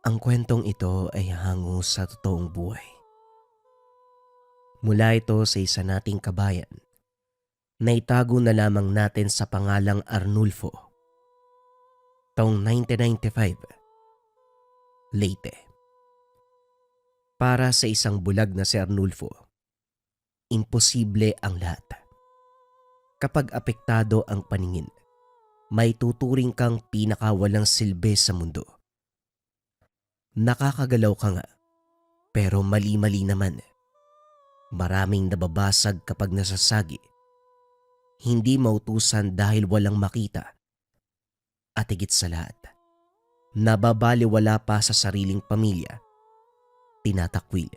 Ang kwentong ito ay hango sa totoong buhay. Mula ito sa isa nating kabayan na itago na lamang natin sa pangalang Arnulfo. Taong 1995, Leyte. Para sa isang bulag na si Arnulfo, imposible ang lahat. Kapag apektado ang paningin, may tuturing kang pinakawalang silbi sa mundo. Nakakagalaw ka nga, pero mali-mali naman. Maraming nababasag kapag nasasagi. Hindi mautusan dahil walang makita. At higit sa lahat, nababaliwala pa sa sariling pamilya. Tinatakwil.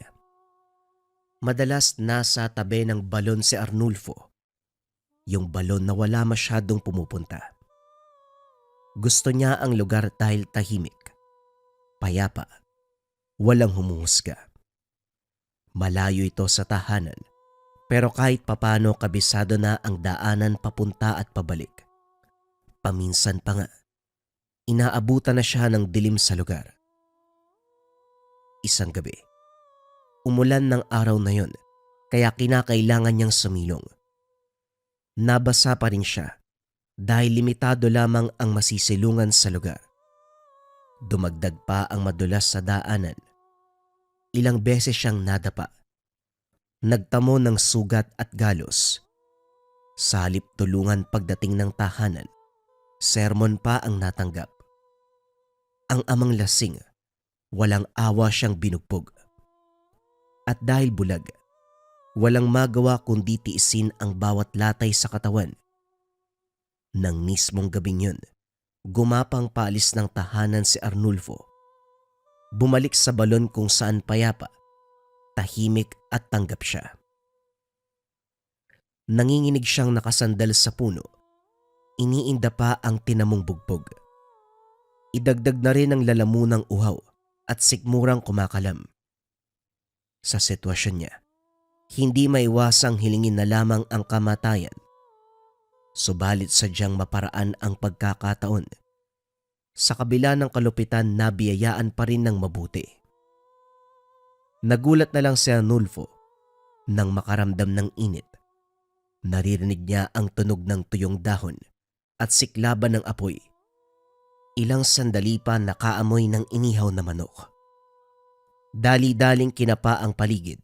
Madalas nasa tabi ng balon si Arnulfo. Yung balon na wala masyadong pumupunta. Gusto niya ang lugar dahil tahimik, payapa, walang humuhusga. Malayo ito sa tahanan, pero kahit papano kabisado na ang daanan papunta at pabalik. Paminsan pa nga, inaabutan na siya ng dilim sa lugar. Isang gabi, umulan ng araw na yon, kaya kinakailangan niyang sumilong. Nabasa pa rin siya dahil limitado lamang ang masisilungan sa lugar. Dumagdag pa ang madulas sa daanan. Ilang beses siyang nadapa. Nagtamo ng sugat at galos. Sa halip tulungan pagdating ng tahanan, sermon pa ang natanggap. Ang amang lasing, walang awa siyang binugbog. At dahil bulag, walang magawa kundi tiisin ang bawat latay sa katawan. Nang mismong gabing yun, gumapang paalis ng tahanan si Arnulfo. Bumalik sa balon kung saan payapa, tahimik at tanggap siya. Nanginginig siyang nakasandal sa puno. Iniinda pa ang tinamong bugbog. Idagdag na rin ang lalamunang uhaw at sikmurang kumakalam. Sa sitwasyon niya, hindi maiwasang hilingin na lamang ang kamatayan. Subalit sadyang maparaan ang pagkakataon. Sa kabila ng kalupitan, nabiyayaan pa rin ng mabuti. Nagulat na lang si Arnulfo nang makaramdam ng init. Naririnig niya ang tunog ng tuyong dahon at siklaban ng apoy. Ilang sandali pa nakaamoy ng inihaw na manok. Dali-daling kinapa ang paligid.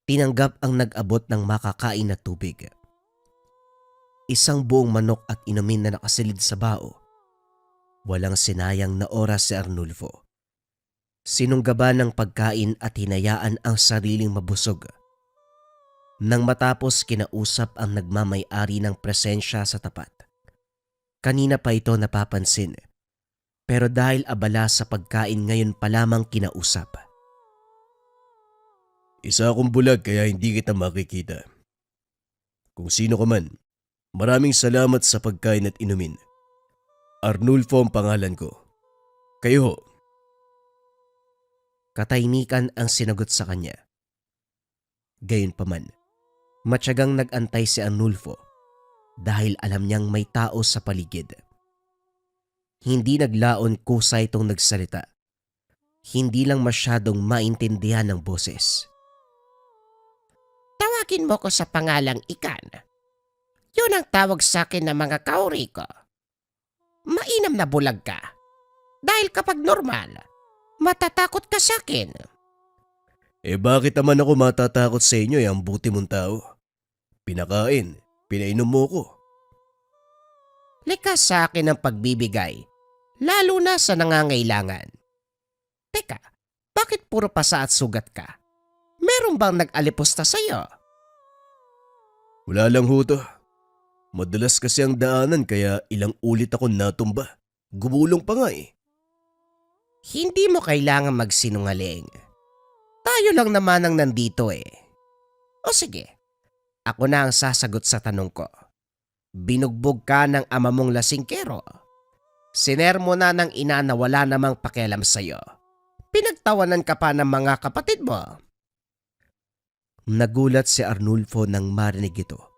Tinanggap ang nag-abot ng makakain na tubig. Isang buong manok at inumin na nakasilid sa bao. Walang sinayang na oras si Arnulfo. Sinunggaban ng pagkain at hinayaan ang sariling mabusog. Nang matapos, kinausap ang nagmamay-ari ng presensya sa tapat. Kanina pa ito napapansin, pero dahil abala sa pagkain ngayon pa lamang kinausap. Isa akong bulag kaya hindi kita makikita. Kung sino ka man, maraming salamat sa pagkain at inumin. Arnulfo ang pangalan ko. Kayo ho. Katahimikan ang sinagot sa kanya. Gayunpaman, matyagang nag-antay si Arnulfo dahil alam niyang may tao sa paligid. Hindi naglaon kusa itong nagsalita. Hindi lang masyadong maintindihan ng boses. Tawagin mo ko sa pangalang Ikan. Yun ang tawag sa akin ng mga kauri ko. Mainam na bulag ka. Dahil kapag normal, matatakot ka sa akin. Bakit naman ako matatakot sa inyo ang buti mong tao? Pinakain, pinainom mo ko. Likas sa akin ang pagbibigay, lalo na sa nangangailangan. Teka, bakit puro pasa at sugat ka? Meron bang nag-alipusta sa'yo? Wala lang ho to. Madalas kasi ang daanan kaya ilang ulit ako natumba. Gumulong pa nga eh. Hindi mo kailangan magsinungaling. Tayo lang naman ang nandito eh. O sige, ako na ang sasagot sa tanong ko. Binugbog ka ng ama mong lasingkero. Sinermo na ng ina na wala namang pakialam sa'yo. Pinagtawanan ka pa ng mga kapatid mo. Nagulat si Arnulfo nang marinig ito.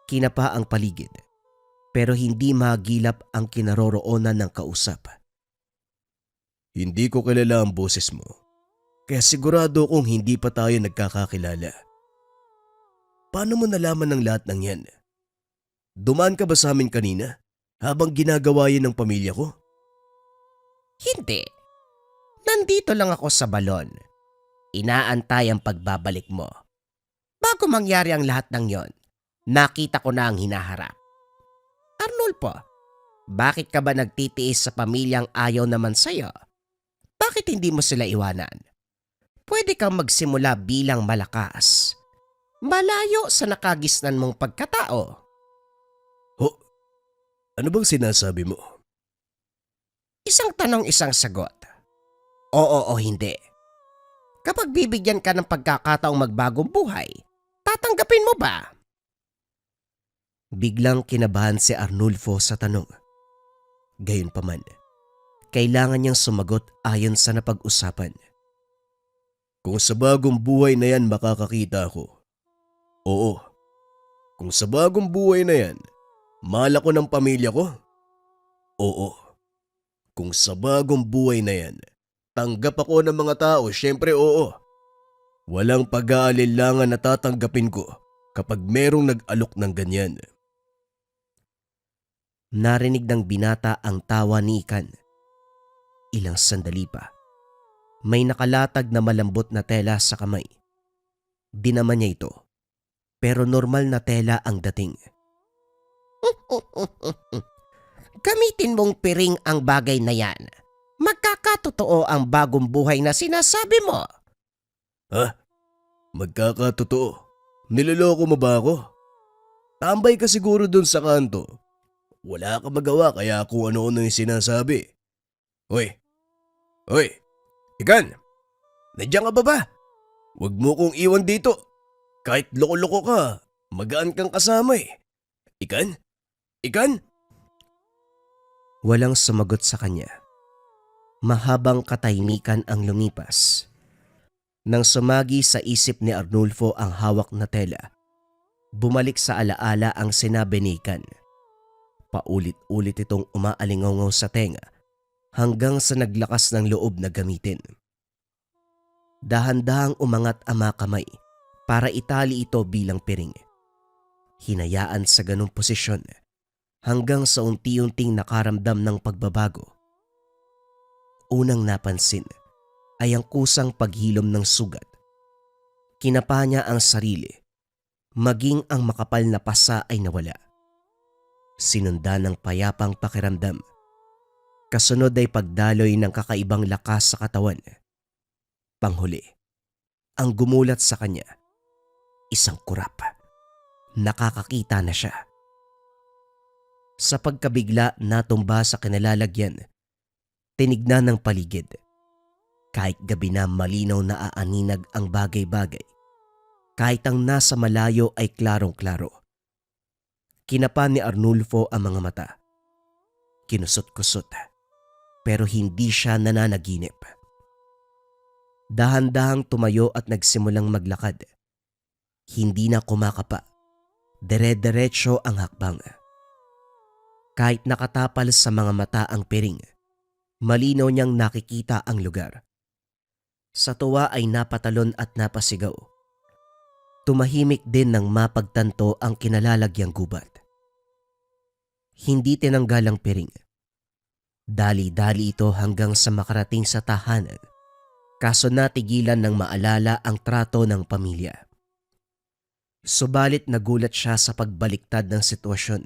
Kinapa ang paligid, pero hindi magilap ang kinaroroonan ng kausap. Hindi ko kilala ang boses mo. Kaya sigurado kong hindi pa tayo nagkakakilala. Paano mo nalaman ng lahat ng yan? Dumaan ka ba sa amin kanina habang ginagawa yan ng pamilya ko? Hindi. Nandito lang ako sa balon. Inaantay ang pagbabalik mo. Bago mangyari ang lahat ng yon, nakita ko na ang hinaharap. Arnulfo, bakit ka ba nagtitiis sa pamilyang ayaw naman sa'yo? Bakit hindi mo sila iwanan? Pwede kang magsimula bilang malakas. Malayo sa nakagisnan mong pagkatao. Ho? Ano bang sinasabi mo? Isang tanong, isang sagot. Oo o hindi. Kapag bibigyan ka ng pagkakataong magbagong buhay, tatanggapin mo ba? Biglang kinabahan si Arnulfo sa tanong. Gayunpaman, kailangan niyang sumagot ayon sa napag-usapan. Kung sa bagong buhay na yan makakakita ako. Oo. Kung sa bagong buhay na yan, mahal ako ng pamilya ko. Oo. Kung sa bagong buhay na yan, tanggap ako ng mga tao, syempre oo. Walang pag-aalinlangan na tatanggapin ko kapag merong nag-alok ng ganyan. Narinig ng binata ang tawa ni Ikan. Ilang sandali pa. May nakalatag na malambot na tela sa kamay. Dinama niya ito. Pero normal na tela ang dating. Gamitin mong piring ang bagay na yan. Magkakatotoo ang bagong buhay na sinasabi mo. Ha? Magkakatotoo. Niloloko mo ba ako? Tambay ka siguro dun sa kanto. Wala ka magawa kaya kung ano-ano yung sinasabi. Hoy! Hoy! Ikan! Nandiyan ka ba? Huwag mo kong iwan dito. Kahit loko-loko ka, magaan kang kasama eh. Ikan? Ikan? Walang sumagot sa kanya. Mahabang katahimikan ang lumipas. Nang sumagi sa isip ni Arnulfo ang hawak na tela, bumalik sa alaala ang sinabi ni Ikan. Paulit-ulit itong umaalingaw sa tenga hanggang sa naglakas ng loob na gamitin. Dahan-dahang umangat ang mga kamay para itali ito bilang piring. Hinayaan sa ganong posisyon hanggang sa unti-unting nakaramdam ng pagbabago. Unang napansin ay ang kusang paghilom ng sugat. Kinapa niya ang sarili, maging ang makapal na pasa ay nawala. Sinundan ng payapang pakiramdam. Kasunod ay pagdaloy ng kakaibang lakas sa katawan. Panghuli, ang gumulat sa kanya, isang kurap. Nakakakita na siya. Sa pagkabigla natumba sa kinalalagyan, tinignan ng paligid. Kahit gabi na malinaw na aaninag ang bagay-bagay, kahit ang nasa malayo ay klarong-klaro. Kinapa ni Arnulfo ang mga mata. Kinusot-kusot, pero hindi siya nananaginip. Dahan-dahang tumayo at nagsimulang maglakad. Hindi na kumakapa. Dire-diretso ang hakbang. Kahit nakatapal sa mga mata ang piring, malinaw niyang nakikita ang lugar. Sa tuwa ay napatalon at napasigaw. Tumahimik din nang mapagtanto ang kinalalagyang gubat. Hindi tinanggal ang piring. Dali-dali ito hanggang sa makarating sa tahanan, kaso natigilan ng maalala ang trato ng pamilya. Subalit nagulat siya sa pagbaliktad ng sitwasyon.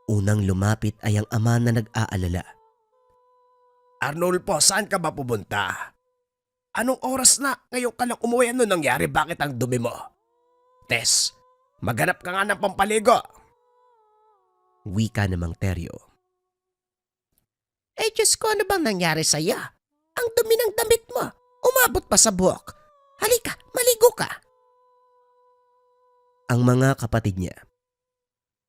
Unang lumapit ay ang ama na nag-aalala. Arnulfo, saan ka ba pupunta? Anong oras na ngayon ka lang umuwi? Ano nangyari? Bakit ang dumi mo? Tess, maghanap ka nga ng pampaligo. Wika namang Teryo. Eh Diyos ko, ano bang nangyari sa'yo? Ang dumi ng damit mo. Umabot pa sa buhok. Halika, maligo ka. Ang mga kapatid niya,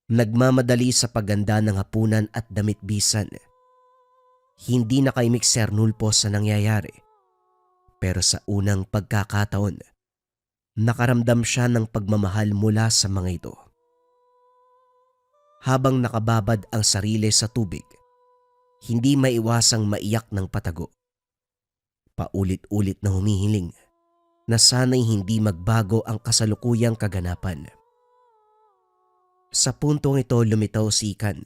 nagmamadali sa pagganda ng hapunan at damit bisan. Hindi nakaimik si Arnulfo sa nangyayari. Pero sa unang pagkakataon, nakaramdam siya ng pagmamahal mula sa mga ito. Habang nakababad ang sarili sa tubig, hindi maiwasang maiyak ng patago. Paulit-ulit na humihiling na sana'y hindi magbago ang kasalukuyang kaganapan. Sa puntong ito lumitaw si Ikan.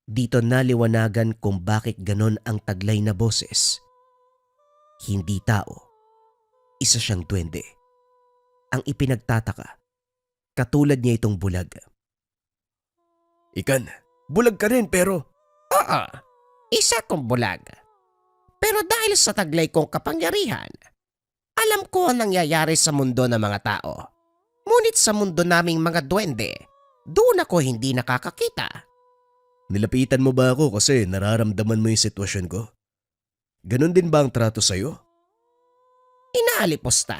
Dito naliwanagan kung bakit ganon ang taglay na boses. Hindi tao, isa siyang duwende. Ang ipinagtataka, katulad niya itong bulag. Ikan, bulag ka rin pero Oo, isa kong bulag. Pero dahil sa taglay kong kapangyarihan, alam ko ang nangyayari sa mundo ng mga tao. Ngunit sa mundo naming mga duwende, doon ako hindi nakakakita. nilapitan mo ba ako kasi nararamdaman mo yung sitwasyon ko? Ganon din ba ang trato sa'yo? Inaaliposta,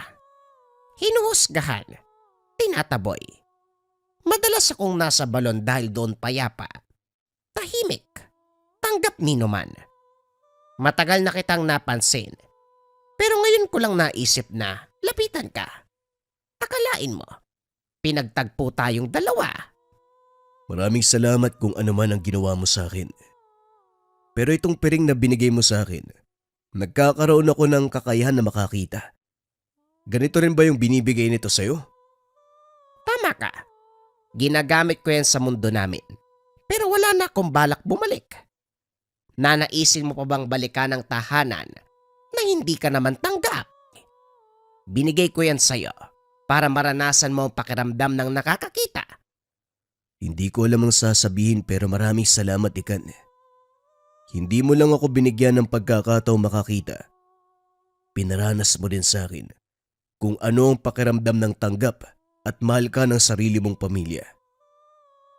hinuhusgahan, tinataboy. Madalas akong nasa balon dahil doon payapa. Tahimik, tanggap ninuman. Matagal na kitang napansin, pero ngayon ko lang naisip na lapitan ka. Akalain mo, pinagtagpo tayong dalawa. Maraming salamat kung ano man ang ginawa mo sa akin. Pero itong piring na binigay mo sa akin, nagkakaroon ako ng kakayahan na makakita. Ganito rin ba yung binibigay nito sa'yo? Tama ka. Ginagamit ko yan sa mundo namin. Pero wala na akong balak bumalik. Nanaisin mo pa bang balikan ang tahanan na hindi ka naman tanggap? Binigay ko yan sa'yo para maranasan mo ang pakiramdam ng nakakakita. Hindi ko alam ang sasabihin pero maraming salamat, Ikan. Hindi mo lang ako binigyan ng pagkakataong makakita. Pinaranas mo din sa akin kung ano ang pakiramdam ng tanggap at mahal ka ng sarili mong pamilya.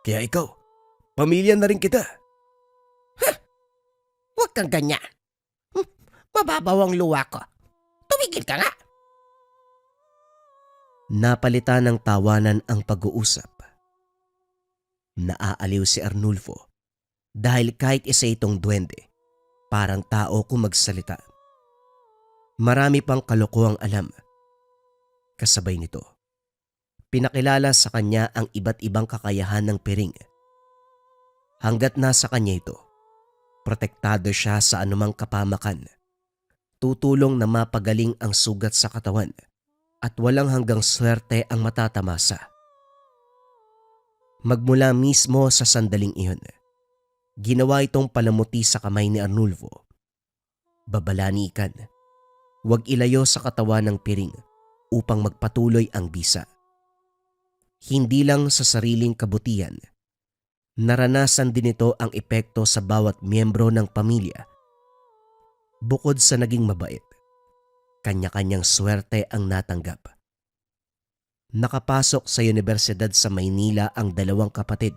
Kaya ikaw, pamilya na rin kita. Huwag kang ganyan. Mababaw ang luwa ko. Tumigil ka nga. Napalitan ng tawanan ang pag-uusap. Naaaliw si Arnulfo dahil kahit isa itong duwende, parang tao kung magsalita. Marami pang kalokohang alam. Kasabay nito, pinakilala sa kanya ang iba't ibang kakayahan ng piring. Hanggat nasa kanya ito, protektado siya sa anumang kapamakan. Tutulong na mapagaling ang sugat sa katawan at walang hanggang swerte ang matatamasa. Magmula mismo sa sandaling iyon, ginawa itong palamuti sa kamay ni Arnulfo. Babala ni Ikan, huwag ilayo sa katawan ng piring upang magpatuloy ang bisa. Hindi lang sa sariling kabutihan, naranasan din ito ang epekto sa bawat miyembro ng pamilya. Bukod sa naging mabait, kanya-kanyang swerte ang natanggap. Nakapasok sa Universidad sa Maynila ang dalawang kapatid.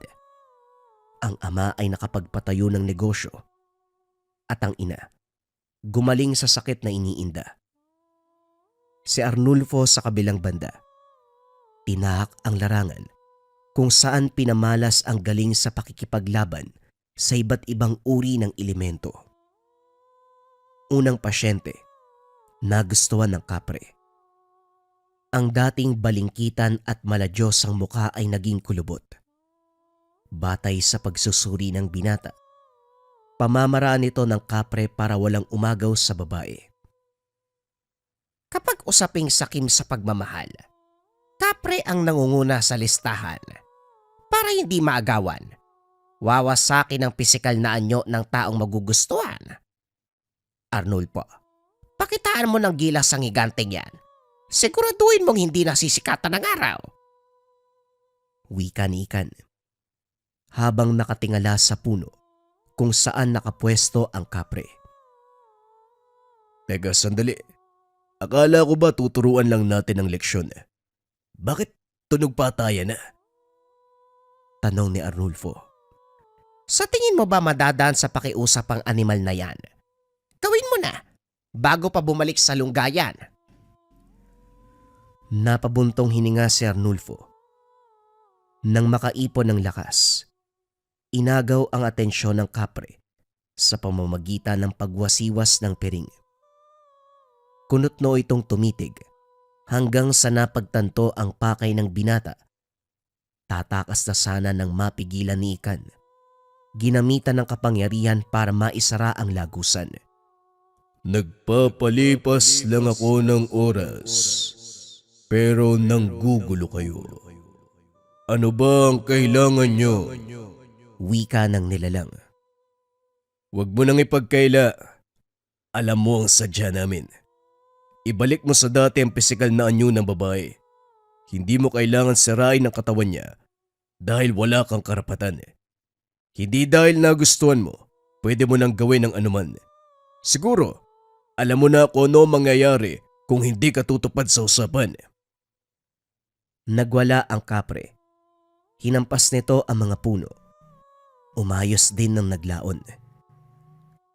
Ang ama ay nakapagpatayo ng negosyo at ang ina gumaling sa sakit na iniinda. Si Arnulfo sa kabilang banda, tinahak ang larangan kung saan pinamalas ang galing sa pakikipaglaban sa iba't ibang uri ng elemento. Unang pasyente, nagustuhan ng kapre. Ang dating balingkitan at maladyos ang mukha ay naging kulubot. Batay sa pagsusuri ng binata, pamamaraan ito ng kapre para walang umagaw sa babae. Kapag usaping sakim sa pagmamahal, kapre ang nangunguna sa listahan. Para hindi maagawan, wawasakin ang pisikal na anyo ng taong magugustuhan. Arnulfo, pakitaan mo ng gilas ang higanteng yan. Siguraduhin mong hindi nasisikatan ng araw. Wika ni Ikan, habang nakatingala sa puno kung saan nakapwesto ang kapre. Teka, sandali. Akala ko ba tuturuan lang natin ang leksyon? Bakit tunog pa tayo na? Tanong ni Arnulfo. Sa tingin mo ba madadaan sa pakiusap ang animal na yan? Gawin mo na, bago pa bumalik sa lunggayan. Napabuntong hininga si Arnulfo. Nang makaipon ng lakas, inagaw ang atensyon ng kapre sa pamamagitan ng pagwasiwas ng piring. Kunotno itong tumitig hanggang sa napagtanto ang pakay ng binata. Tatakas na sana ng mapigilan ni Ikan. Ginamitan ng kapangyarihan para maisara ang lagusan. Nagpapalipas lang ako ng oras, pero nanggugulo kayo. Ano ba ang kailangan nyo? Wika ng nilalang. Huwag mo nang ipagkaila. Alam mo ang sadya namin. Ibalik mo sa dati ang pisikal na anyo ng babae. Hindi mo kailangan sirain ang katawan niya dahil wala kang karapatan. Hindi dahil nagustuhan mo, pwede mo nang gawin ang anuman. Siguro, alam mo na kung ano mangyayari kung hindi ka tutupad sa usapan. Nagwala ang kapre. Hinampas nito ang mga puno. Umayos din ng naglaon.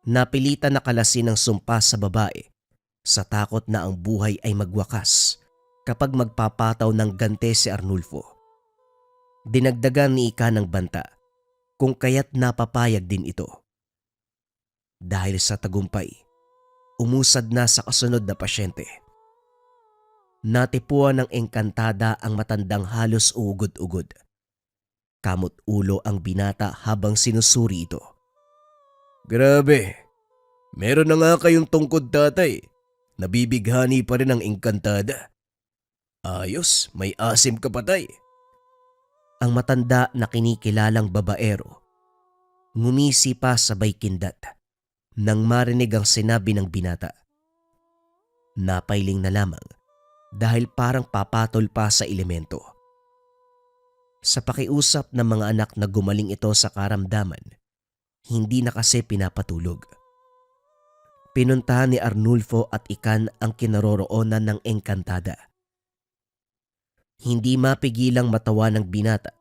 Napilitan na kalasin ang sumpa sa babae sa takot na ang buhay ay magwakas kapag magpapataw ng gante si Arnulfo. Dinagdagan ni Ika ng banta kung kaya't napapayag din ito. Dahil sa tagumpay, umusad na sa kasunod na pasyente. Natipuan ng engkantada ang matandang halos ugod-ugod. Kamot ulo ang binata habang sinusuri ito. Grabe, meron na nga kayong tungkod tatay. Nabibighani pa rin ang engkantada. Ayos, may asim ka patay. Ang matanda na kinikilalang babaero ngumisi pa sabay kindat nang marinig ang sinabi ng binata. Napailing na lamang dahil parang papatol pa sa elemento. Sa pakiusap ng mga anak na gumaling ito sa karamdaman, hindi na kasi pinapatulog. Pinuntahan ni Arnulfo at Ikan ang kinaroroonan ng engkantada. Hindi mapigilang matawa ng binata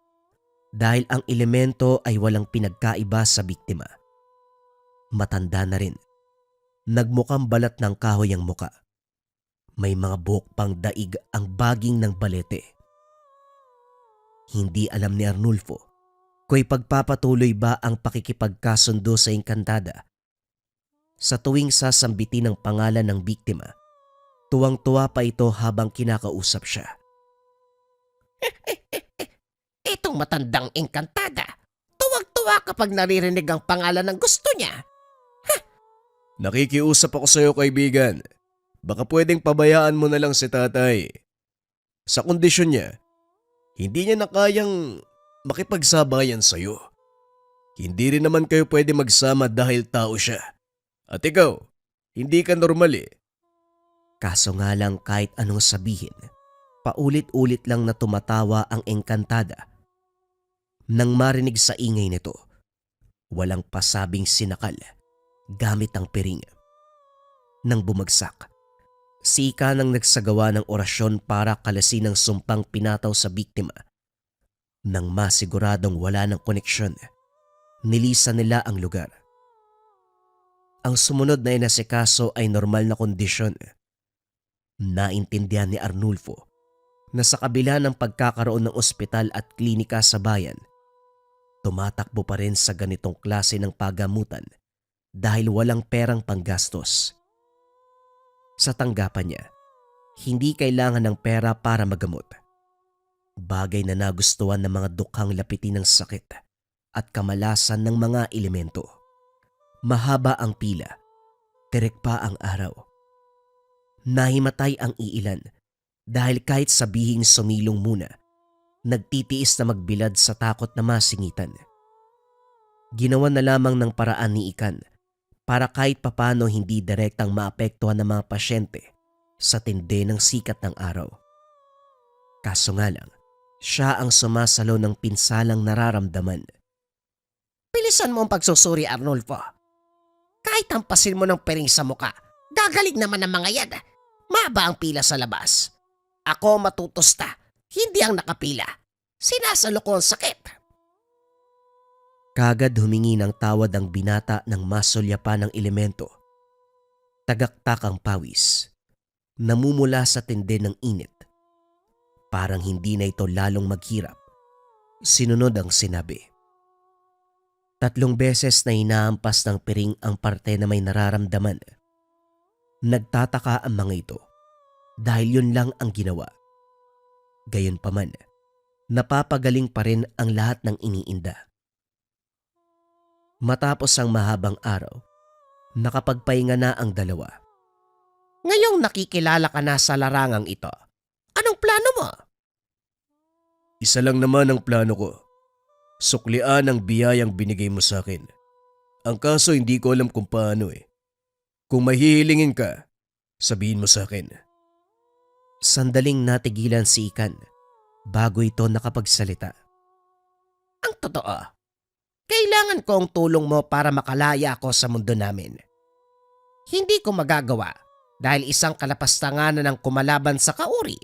dahil ang elemento ay walang pinagkaiba sa biktima. Matanda na rin. Nagmukhang balat ng kahoy ang muka. May mga buhok pang daig ang baging ng balete. Hindi alam ni Arnulfo kung ipagpapatuloy ba ang pakikipagkasundo sa engkantada. Sa tuwing sasambitin ang pangalan ng biktima, tuwang-tuwa pa ito habang kinakausap siya. Itong matandang engkantada, tuwag-tuwa kapag naririnig ang pangalan ng gusto niya. Nakikiusap ako sa iyo, kaibigan. Baka pwedeng pabayaan mo na lang si tatay. Sa kondisyon niya, hindi niya na kayang makipagsabayan sa iyo. Hindi rin naman kayo pwede magsama dahil tao siya. At ikaw, hindi ka normal eh. Kaso nga lang kahit anong sabihin, paulit-ulit lang na tumatawa ang engkantada. Nang marinig sa ingay nito, walang pasabing sinakal gamit ang piring. Nang bumagsak, si Ika nang nagsagawa ng orasyon para kalasin ang sumpang pinataw sa biktima. Nang masiguradong wala ng koneksyon, nilisan nila ang lugar. Ang sumunod na inasikaso ay normal na kondisyon. Naintindihan ni Arnulfo na sa kabila ng pagkakaroon ng ospital at klinika sa bayan, tumatakbo pa rin sa ganitong klase ng pagamutan dahil walang perang panggastos. Sa tanggapan niya, hindi kailangan ng pera para magamot. Bagay na nagustuhan ng mga dukhang lapitin ng sakit at kamalasan ng mga elemento. Mahaba ang pila, terek pa ang araw. Nahimatay ang iilan dahil kahit sabihing sumilong muna, nagtitiis na magbilad sa takot na masingitan. Ginawa na lamang ng paraan ni Ikan para kahit papano hindi direktang maapektuhan ng mga pasyente sa tindi ng sikat ng araw. Kaso nga lang, siya ang sumasalo ng pinsalang nararamdaman. Bilisan mo ang pagsusuri, Arnulfo. Kahit tampasin mo ng piring sa muka, gagaling naman ang mga yan. Maba ang pila sa labas. Ako matutusta, hindi ang nakapila. Sinasalo ko ang sakit. Kagad humingi ng tawad ang binata ng masulyapan ng elemento. Tagaktak ang pawis. Namumula sa tindi ng init. Parang hindi na ito lalong maghirap. Sinunod ang sinabi. 3 beses na inaampas ng piring ang parte na may nararamdaman. Nagtataka ang mga ito dahil yun lang ang ginawa. Gayunpaman, napapagaling pa rin ang lahat ng iniinda. Matapos ang mahabang araw, Nakapagpahinga na ang dalawa. Ngayong nakikilala ka na sa larangang ito, anong plano mo? Isa lang naman ang plano ko. Suklian ang biyayang binigay mo sa akin. Ang kaso hindi ko alam kung paano eh. Kung mahihilingin ka, sabihin mo sa akin. Sandaling natigilan si Ikan bago ito nakapagsalita. Ang totoo, kailangan ko ang tulong mo para makalaya ako sa mundo namin. Hindi ko magagawa dahil isang kalapastanganan ng kumalaban sa kauri.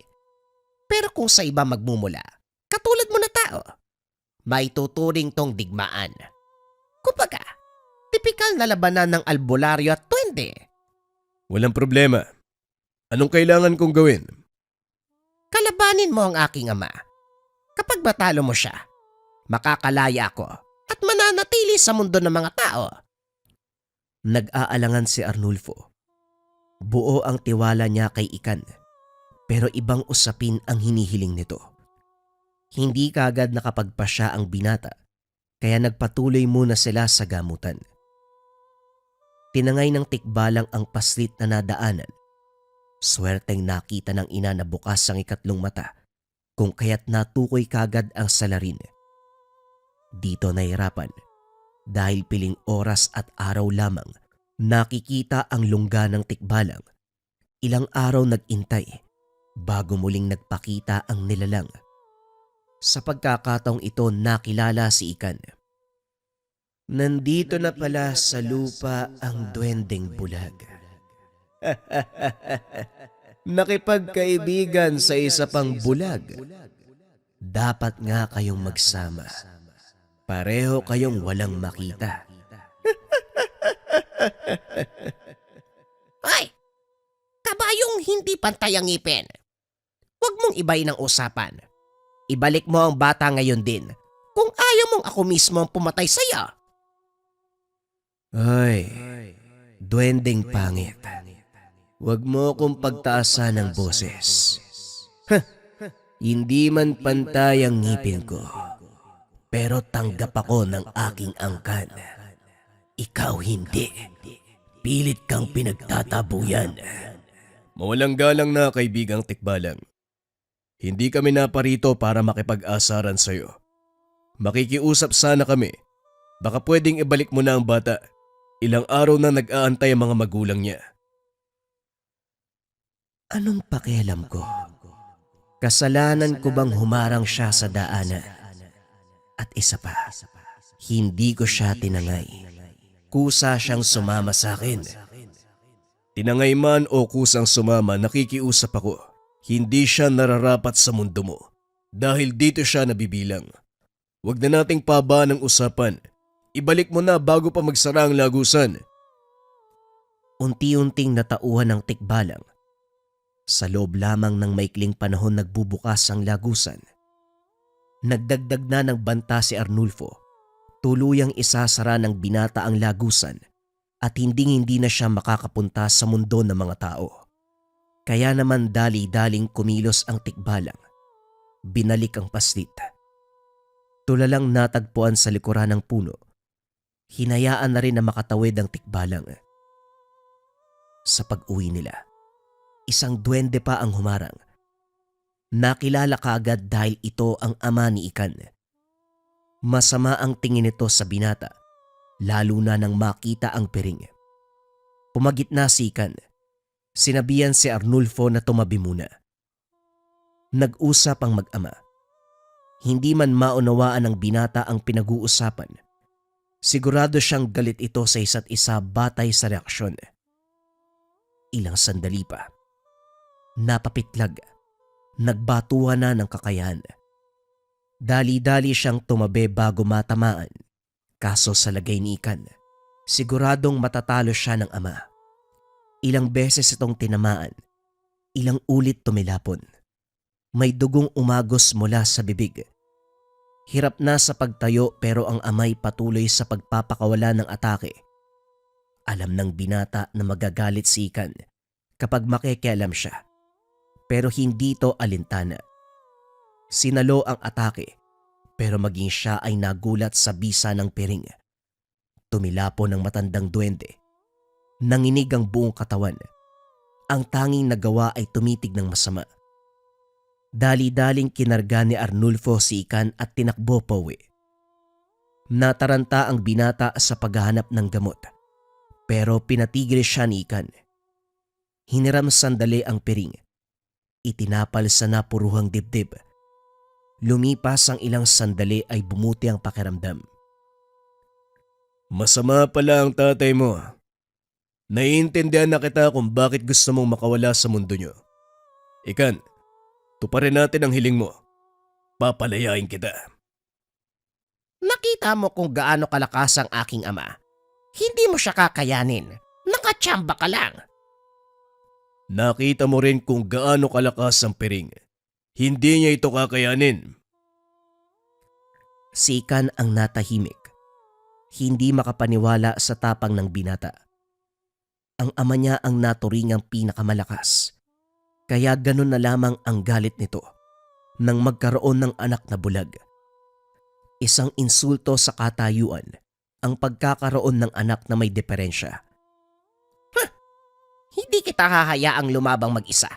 Pero kung sa iba magmumula, katulad mo na tao, may tuturing tong digmaan. Kumbaga, tipikal na labanan ng albularyo at tuwende. Walang problema. Anong kailangan kong gawin? Kalabanin mo ang aking ama. Kapag matalo mo siya, makakalaya ako at mananatili sa mundo ng mga tao. Nag-aalangan si Arnulfo. Buo ang tiwala niya kay Ikan, pero ibang usapin ang hinihiling nito. Hindi kaagad nakapagpasya ang binata, kaya nagpatuloy muna sila sa gamutan. Tinangay ng tikbalang ang paslit na nadaanan. Swerteng nakita ng ina na bukas ang ikatlong mata, kung kaya't natukoy kagad ang salarin. Dito nahirapan dahil piling oras at araw lamang nakikita ang lungga ng tikbalang. Ilang araw nag-intay bago muling nagpakita ang nilalang. Sa pagkakataong ito nakilala si Ikan. Nandito na pala sa lupa ang duwendeng bulag. Nakipagkaibigan sa isa pang bulag. Dapat nga kayong magsama. Pareho kayong walang makita. Ay! Kabayong hindi pantay ang ngipin. Huwag mong ibayin ang usapan. Ibalik mo ang bata ngayon din kung ayaw mong ako mismo ang pumatay sa'yo. Ay, duwendeng pangit. Huwag mo akong pagtaasan ng boses. Hindi man pantay ang ngipin ko, pero tanggap ako ng aking angkan. Ikaw hindi. Pilit kang pinagtatabuyan. Mawalang galang na kaibigang tikbalang. Hindi kami naparito para makipag-asaran sa'yo. Makikiusap sana kami. Baka pwedeng ibalik mo na ang bata. Ilang araw na nag-aantay ang mga magulang niya. Anong pakialam ko? Kasalanan ko bang humarang siya sa daanan? At isa pa, hindi ko siya tinangay. Kusa siyang sumama sa akin. Tinangay man o kusang sumama, nakikiusap ako. Hindi siya nararapat sa mundo mo. Dahil dito siya nabibilang. Huwag na nating pabaan ang usapan. Ibalik mo na bago pa magsara ang lagusan. Unti-unting natauhan ng tikbalang. Sa loob lamang ng maikling panahon nagbubukas ang lagusan. Nagdagdag na ng banta si Arnulfo. Tuluyang isasara ng binata ang lagusan at hindi na siya makakapunta sa mundo ng mga tao. Kaya naman dali-daling kumilos ang tikbalang. Binalik ang paslit. Tulalang natagpuan sa likuran ng puno. Hinayaan na rin na makatawid ang tikbalang. Sa pag-uwi nila, isang duwende pa ang humarang. Nakilala kaagad dahil ito ang ama ni Ikan. Masama ang tingin nito sa binata, lalo na nang makita ang piring. Pumagitna si Ikan. Sinabihan si Arnulfo na tumabi muna. Nag-usap ang mag-ama. Hindi man maunawaan ng binata ang pinag-uusapan. Sigurado siyang galit ito sa isa't isa batay sa reaksyon. Ilang sandali pa. Napapitlag. Nagbatuhan na ng kakayahan. Dali-dali siyang tumabi bago matamaan. Kaso sa lagay ni Ikan, siguradong matatalo siya ng ama. Ilang beses itong tinamaan. Ilang ulit tumilapon. May dugong umagos mula sa bibig. Hirap na sa pagtayo pero ang amay patuloy sa pagpapakawala ng atake. Alam ng binata na magagalit si Ikan kapag makikialam siya. Pero hindi ito alintana. Sinalo ang atake pero maging siya ay nagulat sa bisa ng piring. Tumilapo ng matandang duwende. Nanginig ang buong katawan. Ang tanging nagawa ay tumitig ng masama. Dali-daling kinarga ni Arnulfo si Ikan at tinakbo pauwi. Nataranta ang binata sa paghahanap ng gamot, pero pinatigil siya ni Ikan. Hiniram sandali ang piring. Itinapal sa napuruhang dibdib. Lumipas ang ilang sandali ay bumuti ang pakiramdam. Masama pala ang tatay mo. Naiintindihan na kita kung bakit gusto mong makawala sa mundo nyo. Ikan, tuparin natin ang hiling mo. Papalayain kita. Nakita mo kung gaano kalakas ang aking ama. Hindi mo siya kakayanin. Nakatsamba ka lang. Nakita mo rin kung gaano kalakas ang piring. Hindi niya ito kakayanin. Si Ikan ang natahimik. Hindi makapaniwala sa tapang ng binata. Ang ama niya ang naturingang pinakamalakas. Kaya ganun na lamang ang galit nito nang magkaroon ng anak na bulag. Isang insulto sa katayuan ang pagkakaroon ng anak na may diferensya. Hindi kita hahayaang lumabang mag-isa.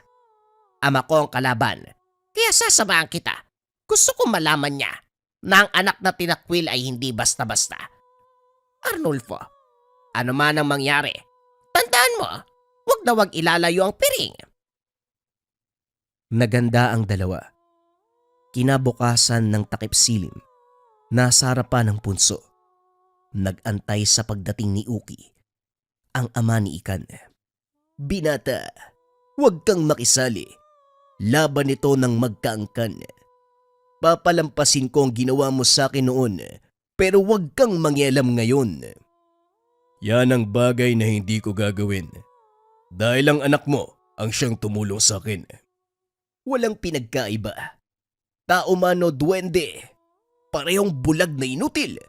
Ama ko ang kalaban, kaya sasamahan kita. Gusto kong malaman niya na ang anak na tinakwil ay hindi basta-basta. Arnulfo, ano man ang mangyari, tandaan mo, wag na wag ilalayo ang piring. Naganda ang dalawa. Kinabukasan ng takip silim, nasa harapan ng punso. Nag-antay sa pagdating ni Uki, ang ama ni Ikan. Binata, huwag kang makisali. Laban ito ng magkaangkan. Papalampasin ko ang ginawa mo sa akin noon, pero huwag kang mangyalam ngayon. Yan ang bagay na hindi ko gagawin. Dahil ang anak mo ang siyang tumulong sa akin. Walang pinagkaiba. Tao man o duwende, parehong bulag na inutil.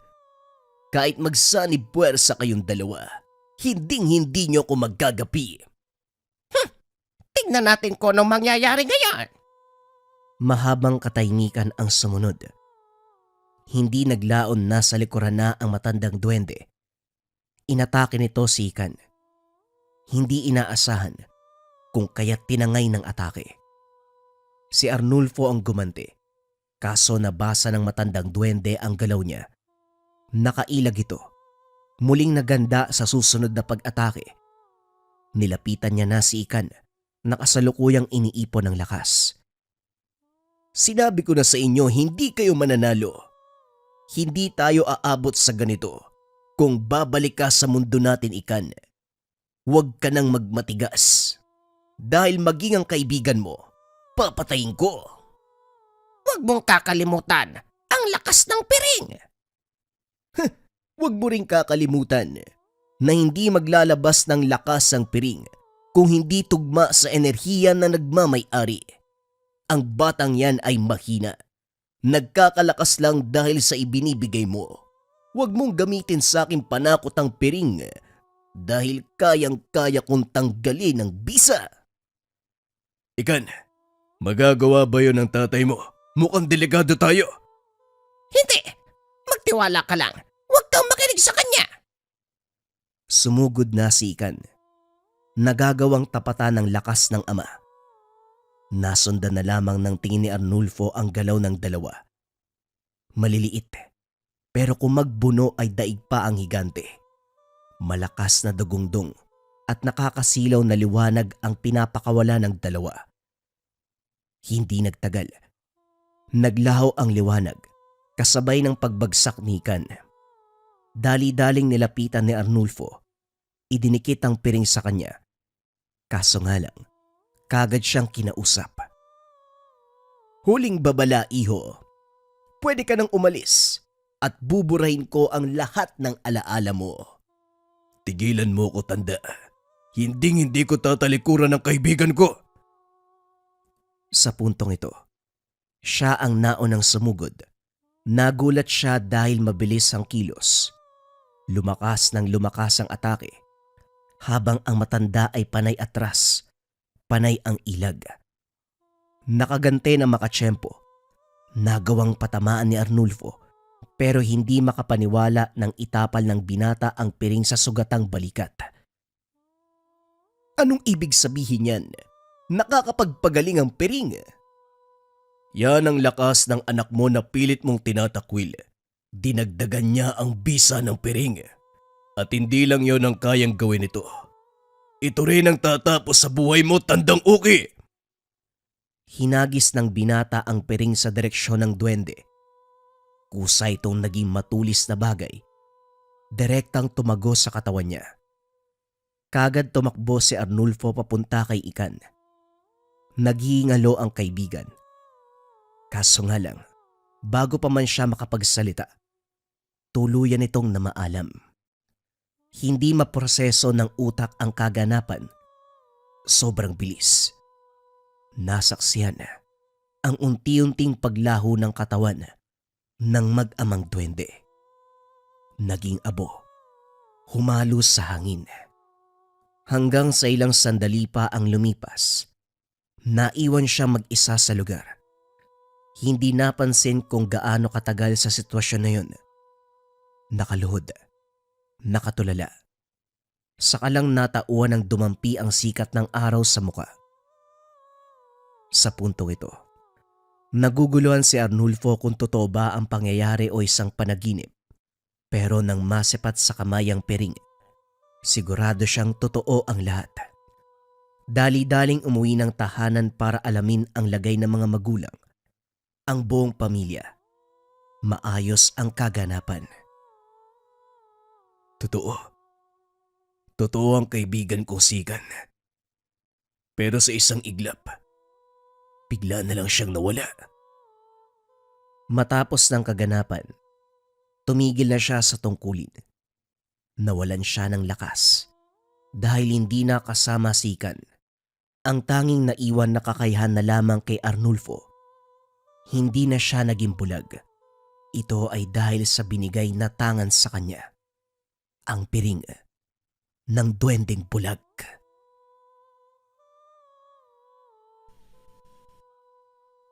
Kahit magsanib puwersa kayong dalawa, hinding-hindi nyo ko maggagapi. Tignan natin kung anong mangyayari ngayon. Mahabang katahimikan ang sumunod. Hindi naglaon na sa likuran na ang matandang duwende. Inatake nito si Ikan. Hindi inaasahan kung kaya't tinangay ng atake. Si Arnulfo ang gumanti, kaso nabasa ng matandang duwende ang galaw niya. Nakailag ito. Muling naganda sa susunod na pag-atake. Nilapitan niya na si Ikan, nakasalukuyang iniipon ng lakas. Sinabi ko na sa inyo, hindi kayo mananalo. Hindi tayo aabot sa ganito kung babalik ka sa mundo natin, Ikan. Huwag ka nang magmatigas. Dahil maging ang kaibigan mo, papatayin ko. Huwag mong kakalimutan ang lakas ng piring. Huwag mo ring kakalimutan na hindi maglalabas ng lakas ang piring kung hindi tugma sa enerhiya na nagmamay-ari. Ang batang yan ay mahina. Nagkakalakas lang dahil sa ibinibigay mo. Huwag mong gamitin sa akin panakot ang piring dahil kayang-kaya kong tanggalin ang bisa. Ikan, magagawa ba yun ng tatay mo? Mukhang delikado tayo. Hindi! Magtiwala ka lang. Huwag kang makinig sa kanya. Sumugod na si Ikan. Nagagawang tapatan ng lakas ng ama. Nasundan na lamang ng tingin ni Arnulfo ang galaw ng dalawa. Maliliit, pero kung magbuno ay daig pa ang higante. Malakas na dugungdong at nakakasilaw na liwanag ang pinapakawala ng dalawa. Hindi nagtagal. Naglaho ang liwanag kasabay ng pagbagsak ni Ikan. Dali-daling nilapitan ni Arnulfo. Idinikit ang piring sa kanya. Kaso nga lang, kagad siyang kinausap. Huling babala, iho. Pwede ka nang umalis at buburahin ko ang lahat ng alaala mo. Tigilan mo ko, tanda. Hindi ko tatalikuran ng kaibigan ko. Sa puntong ito, siya ang naunang sumugod. Nagulat siya dahil mabilis ang kilos. Lumakas ng lumakas ang atake, habang ang matanda ay panay atras, panay ang ilag. Nakagante na makatsyempo. Nagawang patamaan ni Arnulfo, pero hindi makapaniwala nang itapal ng binata ang piring sa sugatang balikat. Anong ibig sabihin yan? Nakakapagpagaling ang piring. Yan ang lakas ng anak mo na pilit mong tinatakwil. Dinagdagan niya ang bisa ng piring. At hindi lang yon ang kayang gawin ito. Ito rin ang tatapos sa buhay mo, tandang uki! Hinagis ng binata ang piring sa direksyon ng duwende. Kusa itong naging matulis na bagay. Direktang tumago sa katawan niya. Kagad tumakbo si Arnulfo papunta kay Ikan. Naghihingalo ang kaibigan. Kaso nga lang, bago pa man siya makapagsalita, tuluyan itong namaalam. Hindi maproseso ng utak ang kaganapan. Sobrang bilis. Nasaksihan ang unti-unting paglaho ng katawan ng mag-amang duwende. Naging abo, humalos sa hangin. Hanggang sa ilang sandali pa ang lumipas, naiwan siya mag-isa sa lugar. Hindi napansin kung gaano katagal sa sitwasyon na yun. Nakaluhod, nakatulala. Saka lang natauan ng dumampi ang sikat ng araw sa muka. Sa puntong ito, naguguluhan si Arnulfo kung totoo ba ang pangyayari o isang panaginip. Pero nang masipat sa kamay ang piring, sigurado siyang totoo ang lahat. Dali-daling umuwi ng tahanan para alamin ang lagay ng mga magulang, ang buong pamilya. Maayos ang kaganapan. Totoo. Totoo ang kaibigan kong Sigan. Pero sa isang iglap, bigla na lang siyang nawala. Matapos ng kaganapan, tumigil na siya sa tungkulin. Nawalan siya ng lakas dahil hindi na kasama si Ikan. Ang tanging naiwan na kakayahan na lamang kay Arnulfo. Hindi na siya naging bulag. Ito ay dahil sa binigay na tangan sa kanya. Ang piring ng duwendeng bulag.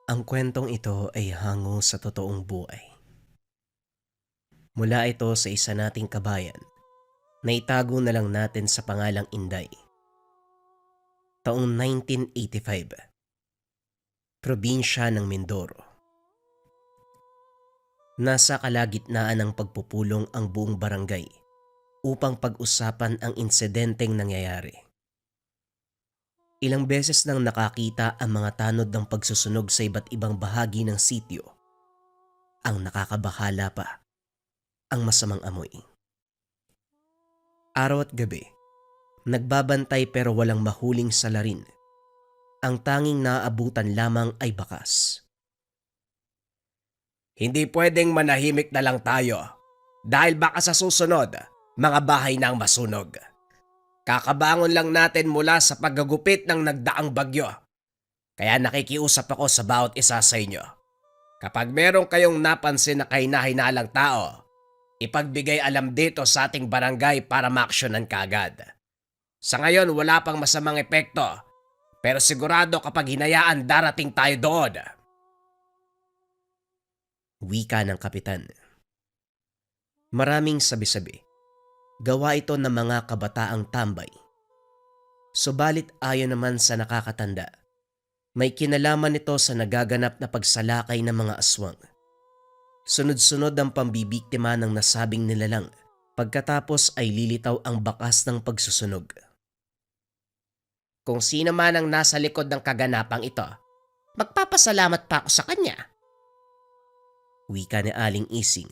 Ang kwentong ito ay hango sa totoong buhay. Mula ito sa isa nating kabayan na itago na lang natin sa pangalang Inday. Taong 1985. Probinsya ng Mindoro. Nasa kalagitnaan ng pagpupulong ang buong barangay upang pag-usapan ang insidenteng nangyayari. Ilang beses nang nakakita ang mga tanod ng pagsusunog sa iba't ibang bahagi ng sitio. Ang nakakabahala pa, ang masamang amoy. Araw at gabi, nagbabantay pero walang mahuling salarin. Ang tanging naaabutan lamang ay bakas. Hindi pwedeng manahimik na lang tayo dahil baka sa susunod, mga bahay na ang masunog. Kakabangon lang natin mula sa paggagupit ng nagdaang bagyo. Kaya nakikiusap ako sa bawat isa sa inyo. Kapag meron kayong napansin na kahina-hinalang tao, ipagbigay alam dito sa ating barangay para maaksyonan kaagad. Sa ngayon wala pang masamang epekto, pero sigurado kapag hinayaan darating tayo doon. Wika ng kapitan. Maraming sabi-sabi. Gawa ito ng mga kabataang tambay. Subalit ayon naman sa nakakatanda, may kinalaman ito sa nagaganap na pagsalakay ng mga aswang. Sunod-sunod ang pambibiktima ng nasabing nilalang, pagkatapos ay lilitaw ang bakas ng pagsusunog. Kung sino man ang nasa likod ng kaganapang ito, magpapasalamat pa ako sa kanya. Wika ni Aling Ising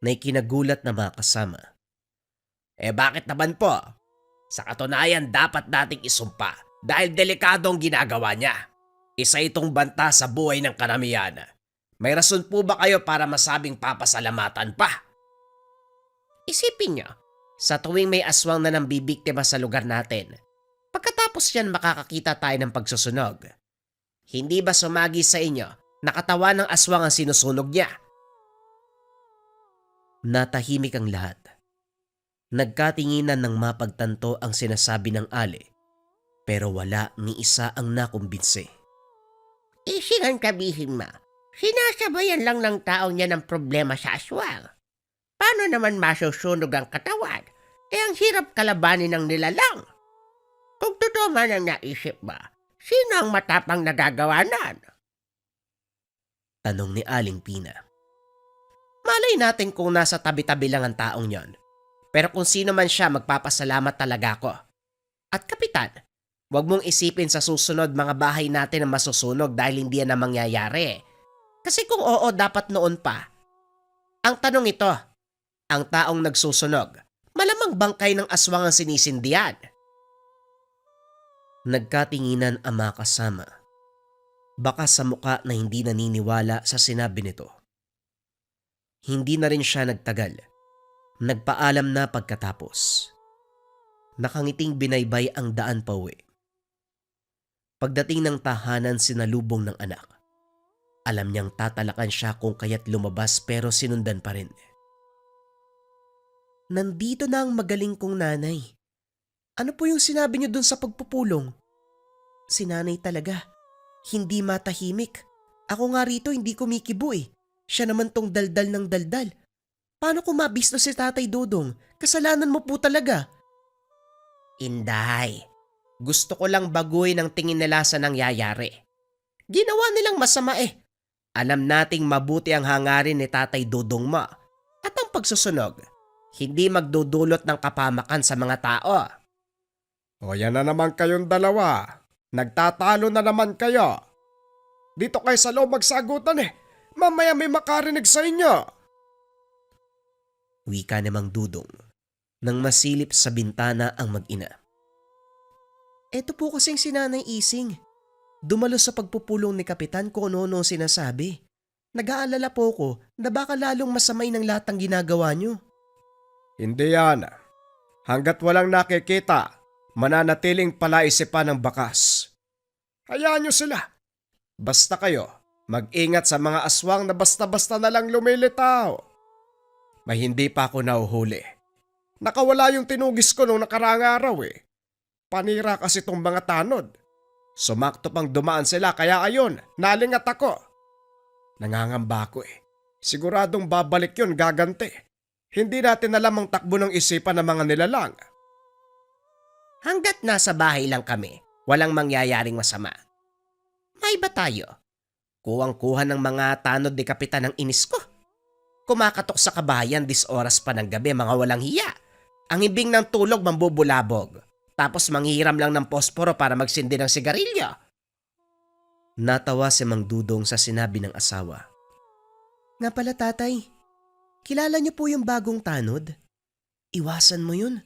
na ikinagulat na mga kasama. Bakit naman po? Sa katunayan dapat nating isumpa dahil delikado ang ginagawa niya. Isa itong banta sa buhay ng karamihan. May rason po ba kayo para masabing papasalamatan pa? Isipin niyo, sa tuwing may aswang na nambibiktima sa lugar natin, pagkatapos yan makakakita tayo ng pagsusunog. Hindi ba sumagi sa inyo na katawan ng aswang ang sinusunog niya? Natahimik ang lahat. Nagkatinginan ng mapagtanto ang sinasabi ng ale, pero wala ni isa ang nakumbinse. Isingan kabihin ma, sinasabayan lang ng tao niya ng problema sa aswang. Paano naman masusunog ang katawan? Ang hirap kalabanin ng nilalang. Kung totoo naman ang naisip mo? Sino ang matapang nagagawa nan? Tanong ni Aling Pina. Malay natin kung nasa tabi-tabi lang ang taong yon. Pero kung sino man siya, magpapasalamat talaga ako. At kapitan, huwag mong isipin sa susunod mga bahay natin na masusunog dahil hindi yan na mangyayari. Kasi kung oo, dapat noon pa. Ang tanong ito, ang taong nagsusunog, malamang bangkay ng aswang ang sinisindihan. Nagkatinginan ang mga kasama. Baka sa muka na hindi naniniwala sa sinabi nito. Hindi na rin siya nagtagal. Nagpaalam na pagkatapos. Nakangiting binaybay ang daan pauwi. Pagdating ng tahanan sinalubong ng anak. Alam niyang tatalakan siya kung kaya't lumabas pero sinundan pa rin. Nandito na ang magaling kong nanay. Ano po yung sinabi niyo dun sa pagpupulong? Si nanay talaga. Hindi matahimik. Ako nga rito hindi kumikibo eh. Siya naman tong daldal ng daldal. Paano ko mabisto si Tatay Dodong? Kasalanan mo po talaga. Inday, gusto ko lang baguhin ang tingin nila sa nangyayari. Ginawa nilang masama eh. Alam nating mabuti ang hangarin ni Tatay Dodong mo. At ang pagsusunog, hindi magdudulot ng kapamakan sa mga tao. O yan na naman kayong dalawa. Nagtatalo na naman kayo. Dito kayo sa loob magsagutan eh. Mamaya may makarinig sa inyo. Wika ni Mang Dudong nang masilip sa bintana ang mag-ina. Eto po kasing si Nanay Ising. Dumalo sa pagpupulong ni Kapitan kung ano-ano sinasabi. Nag-aalala po ko na baka lalong masamay ng lahat ng ginagawa niyo. Hindi yan. Hanggat walang nakikita, mananatiling palaisipan ng bakas. Hayaan nyo sila. Basta kayo, mag-ingat sa mga aswang na basta-basta na lang lumilitaw. May hindi pa ako nahuhuli. Nakawala yung tinugis ko nung nakaraang araw eh. Panira kasi tong mga tanod. Sumakto pang dumaan sila kaya ayon, nalingat ako. Nangangamba ako eh. Siguradong babalik yun gaganti. Hindi natin alam ang takbo ng isipan ng mga nilalang. Hanggat nasa bahay lang kami, walang mangyayaring masama. May ba tayo? Kuwang-kuha ng mga tanod ni Kapitan ng inis ko. Kumakatok sa kabayan 10 oras pa ng gabi, mga walang hiya. Ang ibing ng tulog mambubulabog. Tapos manghihiram lang ng posporo para magsindi ng sigarilyo. Natawa si Mang Dudong sa sinabi ng asawa. Nga pala tatay, kilala niyo po yung bagong tanod? Iwasan mo yun.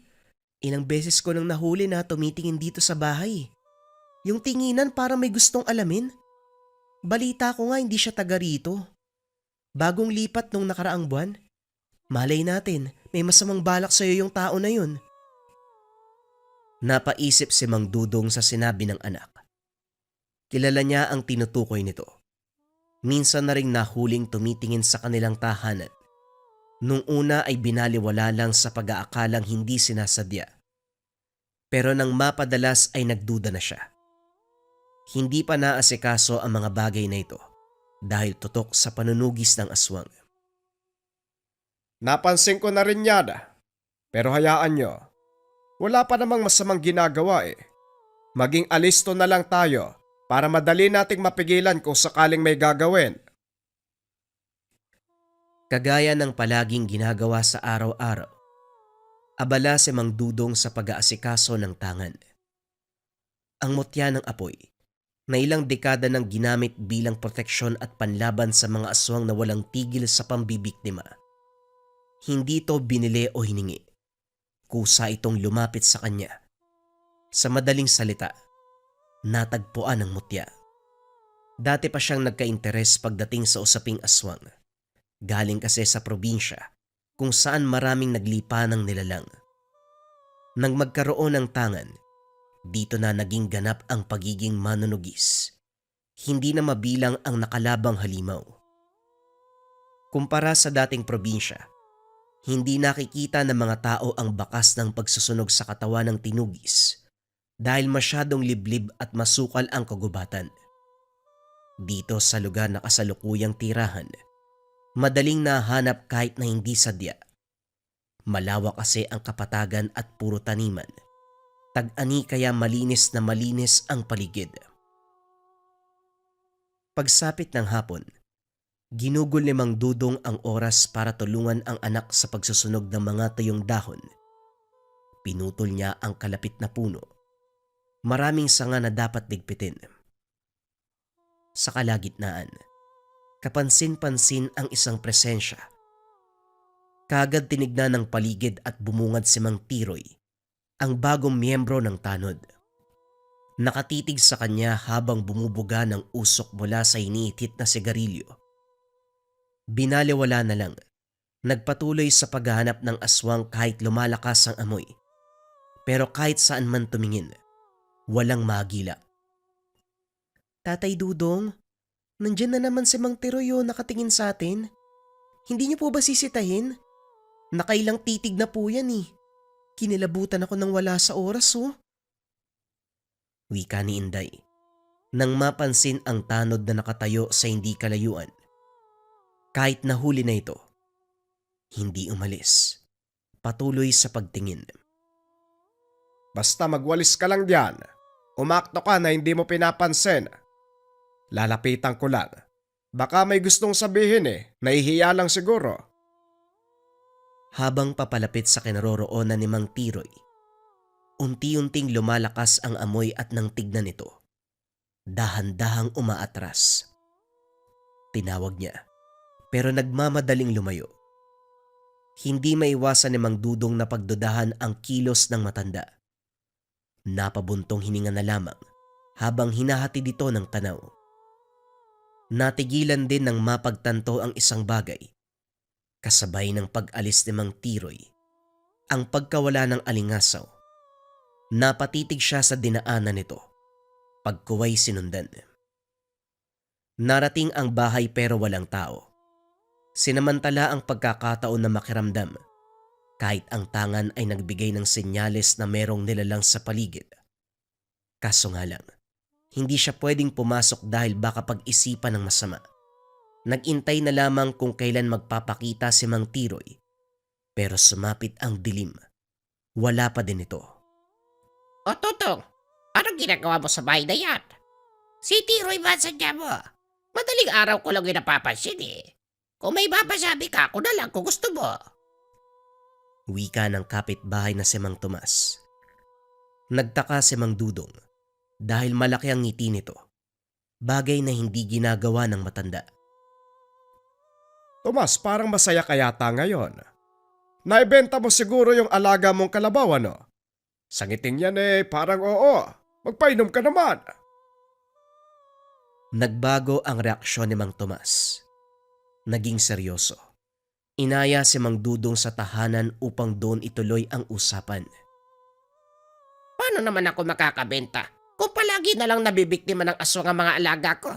Ilang beses ko nang nahuli na tumitingin dito sa bahay. Yung tinginan para may gustong alamin. Balita ko nga hindi siya taga rito. Bagong lipat nung nakaraang buwan. Malay natin, may masamang balak sa'yo yung tao na yun. Napaisip si Mang Dudong sa sinabi ng anak. Kilala niya ang tinutukoy nito. Minsan na ring nahuling tumitingin sa kanilang tahanan. Nung una ay binaliwala lang sa pag-aakalang hindi sinasadya. Pero nang mapadalas ay nagduda na siya. Hindi pa naasikaso ang mga bagay na ito dahil tutok sa panunugis ng aswang. Napansin ko na rin yan. Pero hayaan nyo. Wala pa namang masamang ginagawa eh. Maging alisto na lang tayo para madali nating mapigilan kung sakaling may gagawin. Kagaya ng palaging ginagawa sa araw-araw, abala si Mang Dudong sa pag-aasikaso ng tangan. Ang mutya ng apoy na ilang dekada nang ginamit bilang proteksyon at panlaban sa mga aswang na walang tigil sa pambibiktima. Hindi ito binili o hiningi. Kusa itong lumapit sa kanya. Sa madaling salita, natagpuan ng mutya. Dati pa siyang nagka-interes pagdating sa usaping aswang. Galing kasi sa probinsya kung saan maraming naglipa ng nilalang. Nang magkaroon ng tangan, dito na naging ganap ang pagiging manunugis. Hindi na mabilang ang nakalabang halimaw. Kumpara sa dating probinsya, hindi nakikita ng mga tao ang bakas ng pagsusunog sa katawan ng tinugis dahil masyadong liblib at masukal ang kagubatan. Dito sa lugar na kasalukuyang tirahan, madaling nahanap kahit na hindi sadya. Malawak kasi ang kapatagan at puro taniman. Tag-ani kaya malinis na malinis ang paligid. Pagsapit ng hapon, ginugol ni Mang Dudong ang oras para tulungan ang anak sa pagsusunog ng mga tuyong dahon. Pinutol niya ang kalapit na puno. Maraming sanga na dapat ligpitin. Sa kalagitnaan, kapansin-pansin ang isang presensya. Kaagad tinignan ng paligid at bumungad si Mang Tiroy, ang bagong miyembro ng tanod. Nakatitig sa kanya habang bumubuga ng usok mula sa iniitit na sigarilyo. Binaliwala na lang, nagpatuloy sa paghahanap ng aswang kahit lumalakas ang amoy. Pero kahit saan man tumingin, walang magila. Tatay Dudong, nandyan na naman si Mang Tiroy nakatingin sa atin. Hindi niyo po ba sisitahin? Nakailang titig na po yan eh. Kinilabutan ako nang wala sa oras Wika ni Inday, nang mapansin ang tanod na nakatayo sa hindi kalayuan. Kahit nahuli na ito, hindi umalis. Patuloy sa pagtingin. Basta magwalis ka lang diyan. Umakto ka na hindi mo pinapansin. Lalapitan ko lang. Baka may gustong sabihin nahihiya lang siguro. Habang papalapit sa kinaroroonan ni Mang Tiroy, unti-unting lumalakas ang amoy at nang tignan ito, dahan-dahang umaatras. Tinawag niya, pero nagmamadaling lumayo. Hindi maiwasan ni Mang Dudong na pagdudahan ang kilos ng matanda. Napabuntong hininga na lamang habang hinahatid ito ng tanaw. Natigilan din ng mapagtanto ang isang bagay. Kasabay ng pag-alis ni Mang Tiroy, ang pagkawala ng alingasaw. Napatitig siya sa dinaanan nito. Pagkuway sinundan. Narating ang bahay pero walang tao. Sinamantala ang pagkakataon na makiramdam, kahit ang tangan ay nagbigay ng senyales na merong nilalang sa paligid. Kaso nga lang, hindi siya pwedeng pumasok dahil baka pag-isipan ng masama. Nagintay na lamang kung kailan magpapakita si Mang Tiroy, pero sumapit ang dilim. Wala pa din ito. O Tutong, anong ginagawa mo sa bahay na yan? Si Tiroy ba sadya mo? Madaling araw ko lang yung napapansin Kung may mapasabi ka, ako na lang kung gusto mo. Wika ng kapitbahay na si Mang Tomas. Nagtaka si Mang Dudong dahil malaki ang ngiti nito, bagay na hindi ginagawa ng matanda. Tomas, parang masaya ka yata ngayon. Naibenta mo siguro yung alaga mong kalabaw, ano? Sa ngiting yan parang oo. Magpainom ka naman. Nagbago ang reaksyon ni Mang Tomas. Naging seryoso. Inaya si Mang Dudong sa tahanan upang doon ituloy ang usapan. Paano naman ako makakabenta kung palagi na lang nabibiktima ng aswang ang mga alaga ko?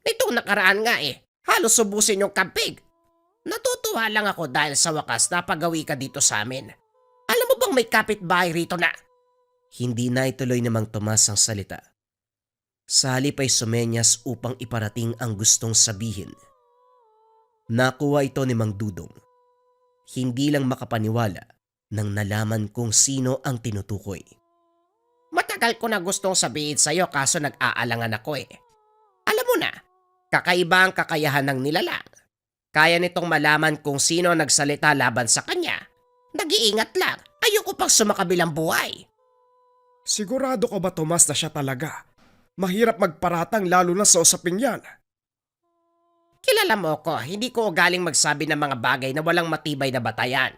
Nitong nakaraan nga halos subusin yung kampig. Natutuwa lang ako dahil sa wakas napagawi ka dito sa amin. Alam mo bang may kapitbahay rito na? Hindi na ituloy ni Mang Tomas ang salita. Sa halip ay sumenyas upang iparating ang gustong sabihin. Nakuha ito ni Mang Dudong. Hindi lang makapaniwala nang nalaman kung sino ang tinutukoy. Matagal ko na gustong sabihin sa'yo kaso nag-aalangan ako Alam mo na, kakaiba ang kakayahan ng nilalang. Kaya nitong malaman kung sino nagsalita laban sa kanya. Nag-iingat lang, ayoko pang sumakabilang buhay. Sigurado ka ba, Tomas, na siya talaga? Mahirap magparatang lalo na sa usaping yan. Kilala mo ko, hindi ko galing magsabi ng mga bagay na walang matibay na batayan.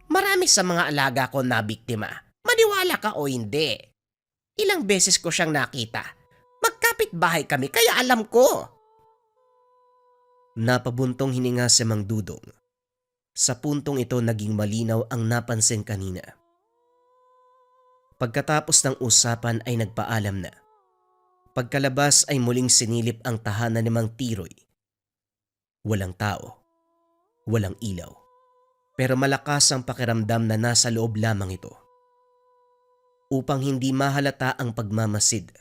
Marami sa mga alaga ko na biktima. Maniwala ka o hindi. Ilang beses ko siyang nakita. Magkapit bahay kami kaya alam ko. Napabuntong hininga si Mang Dudong. Sa puntong ito naging malinaw ang napansin kanina. Pagkatapos ng usapan ay nagpaalam na. Pagkalabas ay muling sinilip ang tahanan ni Mang Tiroy. Walang tao, walang ilaw, pero malakas ang pakiramdam na nasa loob lamang ito. Upang hindi mahalata ang pagmamasid,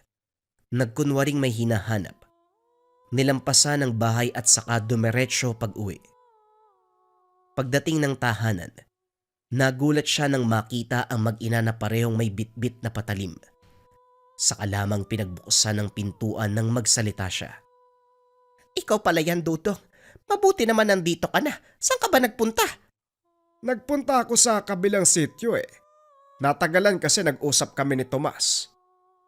nagkunwaring may hinahanap. Nilampasan ang bahay at saka dumiretso pag-uwi. Pagdating ng tahanan, Nagulat siya nang makita ang mag-ina na parehong may bitbit na patalim. Saka lamang pinagbukusan ng pintuan nang magsalita siya. Ikaw pala yan, Dudong. Mabuti naman nandito ka na. Saan ka ba nagpunta? Nagpunta ako sa kabilang sityo eh. Natagalan kasi nag-usap kami ni Tomas.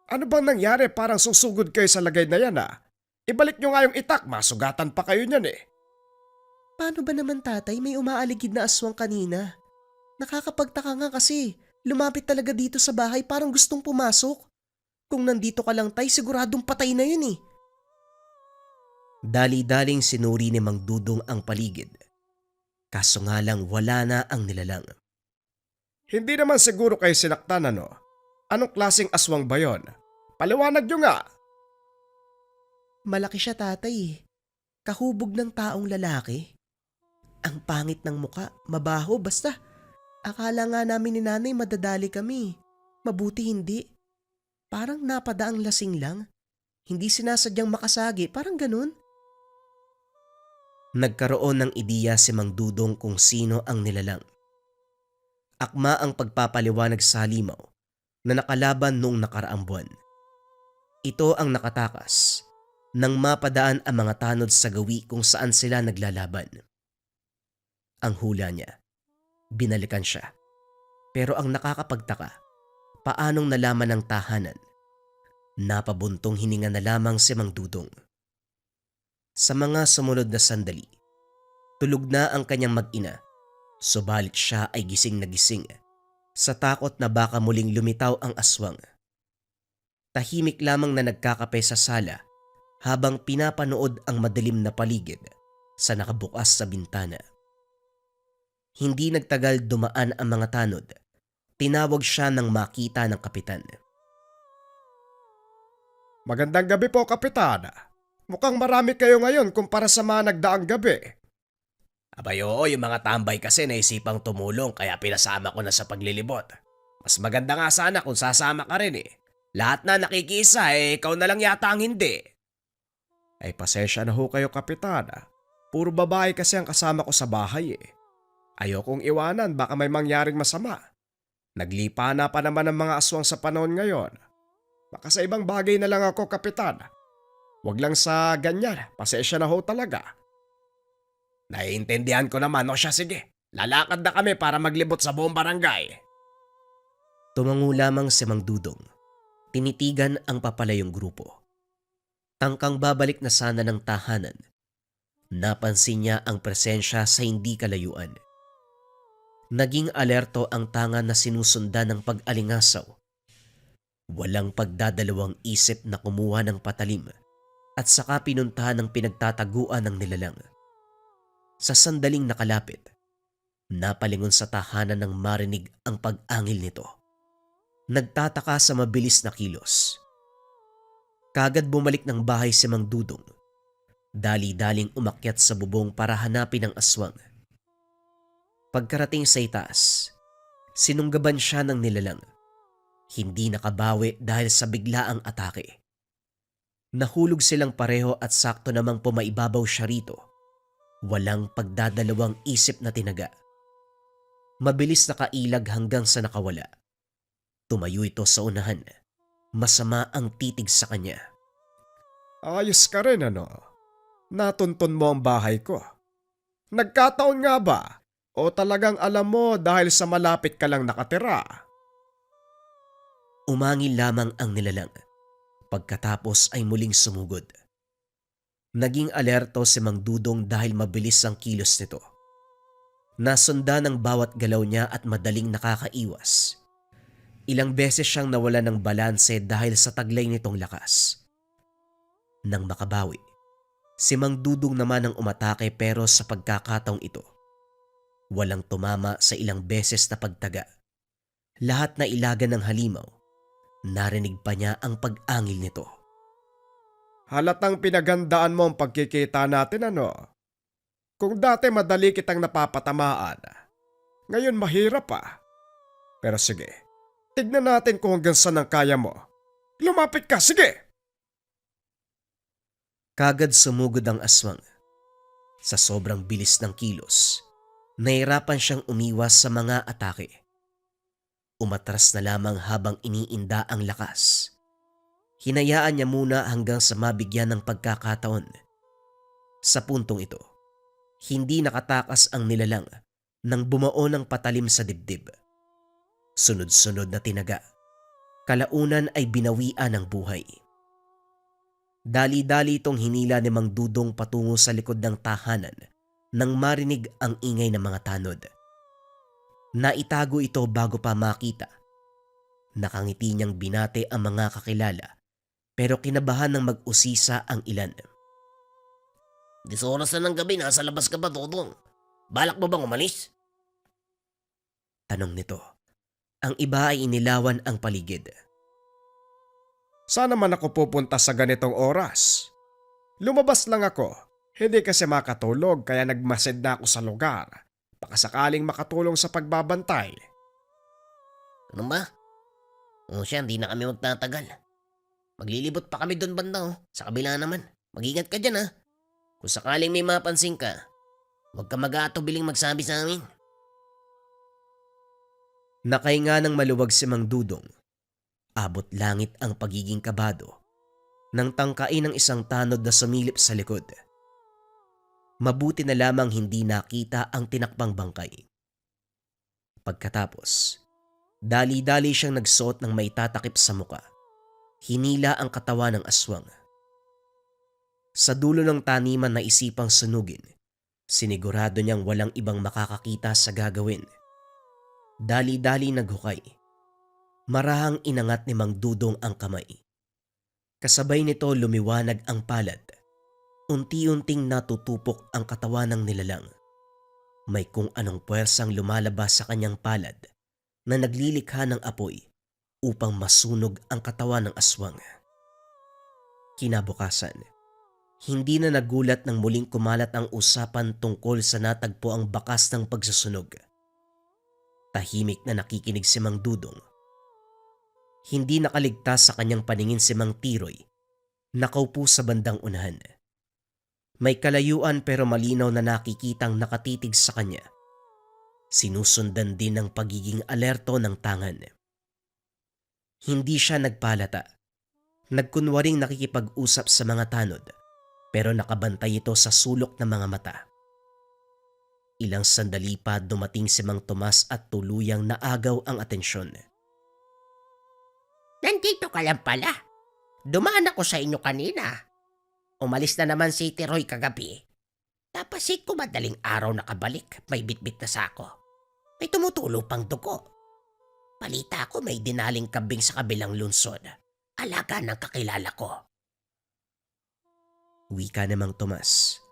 Ano bang nangyari? Parang susugod kayo sa lagay na yan ah. Ibalik nyo nga yung itak, masugatan pa kayo niyan eh. Paano ba naman tatay, may umaaligid na aswang kanina? Nakakapagtaka nga kasi, lumapit talaga dito sa bahay parang gustong pumasok. Kung nandito ka lang tay, siguradong patay na yun eh. Dali-daling sinuri ni Mang Dudong ang paligid. Kaso nga lang wala na ang nilalang. Hindi naman siguro kayo sinaktan ano? Anong klaseng aswang ba yon? Paliwanag nyo nga. Malaki siya tatay eh. Kahubog ng taong lalaki. Ang pangit ng muka, mabaho basta. Akala nga namin ni nanay madadali kami. Mabuti hindi. Parang napadaang lasing lang. Hindi sinasadyang makasagi, parang ganun. Nagkaroon ng ideya si Mang Dudong kung sino ang nilalang. Akma ang pagpapaliwanag sa halimaw na nakalaban noong nakaraang buwan. Ito ang nakatakas nang mapadaan ang mga tanod sa gawi kung saan sila naglalaban. Ang hula niya, binalikan siya. Pero ang nakakapagtaka, paanong nalaman ng tahanan? Napabuntong hininga na lamang si Mang Dudong. Sa mga sumunod na sandali, tulog na ang kanyang mag-ina, subalit siya ay gising na gising sa takot na baka muling lumitaw ang aswang. Tahimik lamang na nagkakape sa sala habang pinapanood ang madilim na paligid sa nakabukas sa bintana. Hindi nagtagal dumaan ang mga tanod. Tinawag siya nang makita ng kapitan. Magandang gabi po, Kapitana. Mukhang marami kayo ngayon kumpara sa mga nagdaang gabi. Abay oo, yung mga tambay kasi naisipang tumulong kaya pinasama ko na sa paglilibot. Mas maganda nga sana kung sasama ka rin eh. Lahat na nakikisa eh, ikaw na lang yata ang hindi. Ay pasensya na ho kayo, Kapitana. Puro babae kasi ang kasama ko sa bahay eh. Ayokong iwanan, baka may mangyaring masama. Naglipa na pa naman ang mga aswang sa panahon ngayon. Baka sa ibang bagay na lang ako, Kapitana. Huwag lang sa ganyan, pasensya na ho talaga. Naiintindihan ko naman, o siya sige. Lalakad na kami para maglibot sa buong barangay. Tumango lamang si Mang Dudong. Tinitigan ang papalayong grupo. Tangkang babalik na sana ng tahanan. Napansin niya ang presensya sa hindi kalayuan. Naging alerto ang tanga na sinusundan ng pag-alingasaw. Walang pagdadalawang isip na kumuha ng patalim at saka pinuntahan ng pinagtataguan ng nilalang. Sa sandaling nakalapit, napalingon sa tahanan ng marinig ang pag-angil nito. Nagtataka sa mabilis na kilos. Kagad bumalik ng bahay si Mang Dudong. Dali-daling umakyat sa bubong para hanapin ang aswang. Pagkarating sa itaas, sinunggaban siya ng nilalang. Hindi nakabawi dahil sa biglaang atake. Nahulog silang pareho at sakto namang pumaibabaw siya rito. Walang pagdadalawang isip na tinaga. Mabilis nakailag hanggang sa nakawala. Tumayo ito sa unahan. Masama ang titig sa kanya. Ayos ka rin ano? Natuntun mo ang bahay ko. Nagkataon nga ba? O talagang alam mo dahil sa malapit ka lang nakatira? Umangil lamang ang nilalang. Pagkatapos ay muling sumugod. Naging alerto si Mang Dudong dahil mabilis ang kilos nito. Nasundan ang bawat galaw niya at madaling nakakaiwas. Ilang beses siyang nawala ng balanse dahil sa taglay nitong lakas. Nang makabawi, si Mang Dudong naman ang umatake pero sa pagkakataong ito, walang tumama sa ilang beses na pagtaga. Lahat na ilagan ng halimaw, narinig pa niya ang pag-angil nito. Halatang pinagandaan mo ang pagkikita natin ano? Kung dati madali kitang napapatamaan, ngayon mahirap pa. Pero sige, tignan natin kung hanggang saan ang kaya mo. Lumapit ka, sige! Kagad sumugod ang aswang. Sa sobrang bilis ng kilos, Nahirapan siyang umiwas sa mga atake. Umatras na lamang habang iniinda ang lakas. Hinayaan niya muna hanggang sa mabigyan ng pagkakataon. Sa puntong ito, hindi nakatakas ang nilalang nang bumao ng patalim sa dibdib. Sunod-sunod na tinaga. Kalaunan ay binawian ng buhay. Dali-dali itong hinila ni Mang Dudong patungo sa likod ng tahanan nang marinig ang ingay ng mga tanod. Naitago ito bago pa makita. Nakangiti niyang binate ang mga kakilala pero kinabahan ng mag-usisa ang ilan. 10 oras na ng gabi, nasa labas ka ba, Dudong? Balak mo bang umalis? Tanong nito. Ang iba ay inilawan ang paligid. Saan naman ako pupunta sa ganitong oras? Lumabas lang ako. Hindi kasi makatulog kaya nagmasid na ako sa lugar. Baka sakaling makatulong sa pagbabantay. Ano ba? O siya, hindi na kami magtatagal. Maglilibot pa kami doon banda, oh. Sa kabila naman. Mag-ingat ka dyan, ha? Kung sakaling may mapansin ka, huwag ka mag-aatubiling magsabi sa amin. Nakahinga ng maluwag si Mang Dudong. Abot langit ang pagiging kabado nang tangkain ng isang tanod na sumilip sa likod. Mabuti na lamang hindi nakita ang tinakbang bangkay. Pagkatapos, dali-dali siyang nagsuot ng maitatakip sa muka. Hinila ang katawan ng aswang. Sa dulo ng taniman na isipang sunugin, sinigurado niyang walang ibang makakakita sa gagawin. Dali-dali naghukay. Marahang inangat ni Mang Dudong ang kamay. Kasabay nito lumiwanag ang palad. Unti-unting natutupok ang katawan ng nilalang. May kung anong puwersang lumalabas sa kanyang palad na naglilikha ng apoy upang masunog ang katawan ng aswang. Kinabukasan, hindi na nagulat nang muling kumalat ang usapan tungkol sa natagpo ang bakas ng pagsusunog. Tahimik na nakikinig si Mang Dudong. Hindi nakaligtas sa kanyang paningin si Mang Tiroy, nakaupo sa bandang unahan. May kalayuan pero malinaw na nakikitang nakatitig sa kanya. Sinusundan din ng pagiging alerto ng tangan. Hindi siya nagpalata. Nagkunwaring nakikipag-usap sa mga tanod pero nakabantay ito sa sulok ng mga mata. Ilang sandali pa dumating si Mang Tomas at tuluyang naagaw ang atensyon. Nandito ka lang pala. Dumaan ako sa inyo kanina. Umalis na naman si Tiroy kagabi. Napasit ko madaling araw nakabalik. May bitbit na sako. May tumutulo pang dugo. Balita ko may dinaling kambing sa kabilang lungsod. Alaga ng kakilala ko. Wika ni Mang Tomas.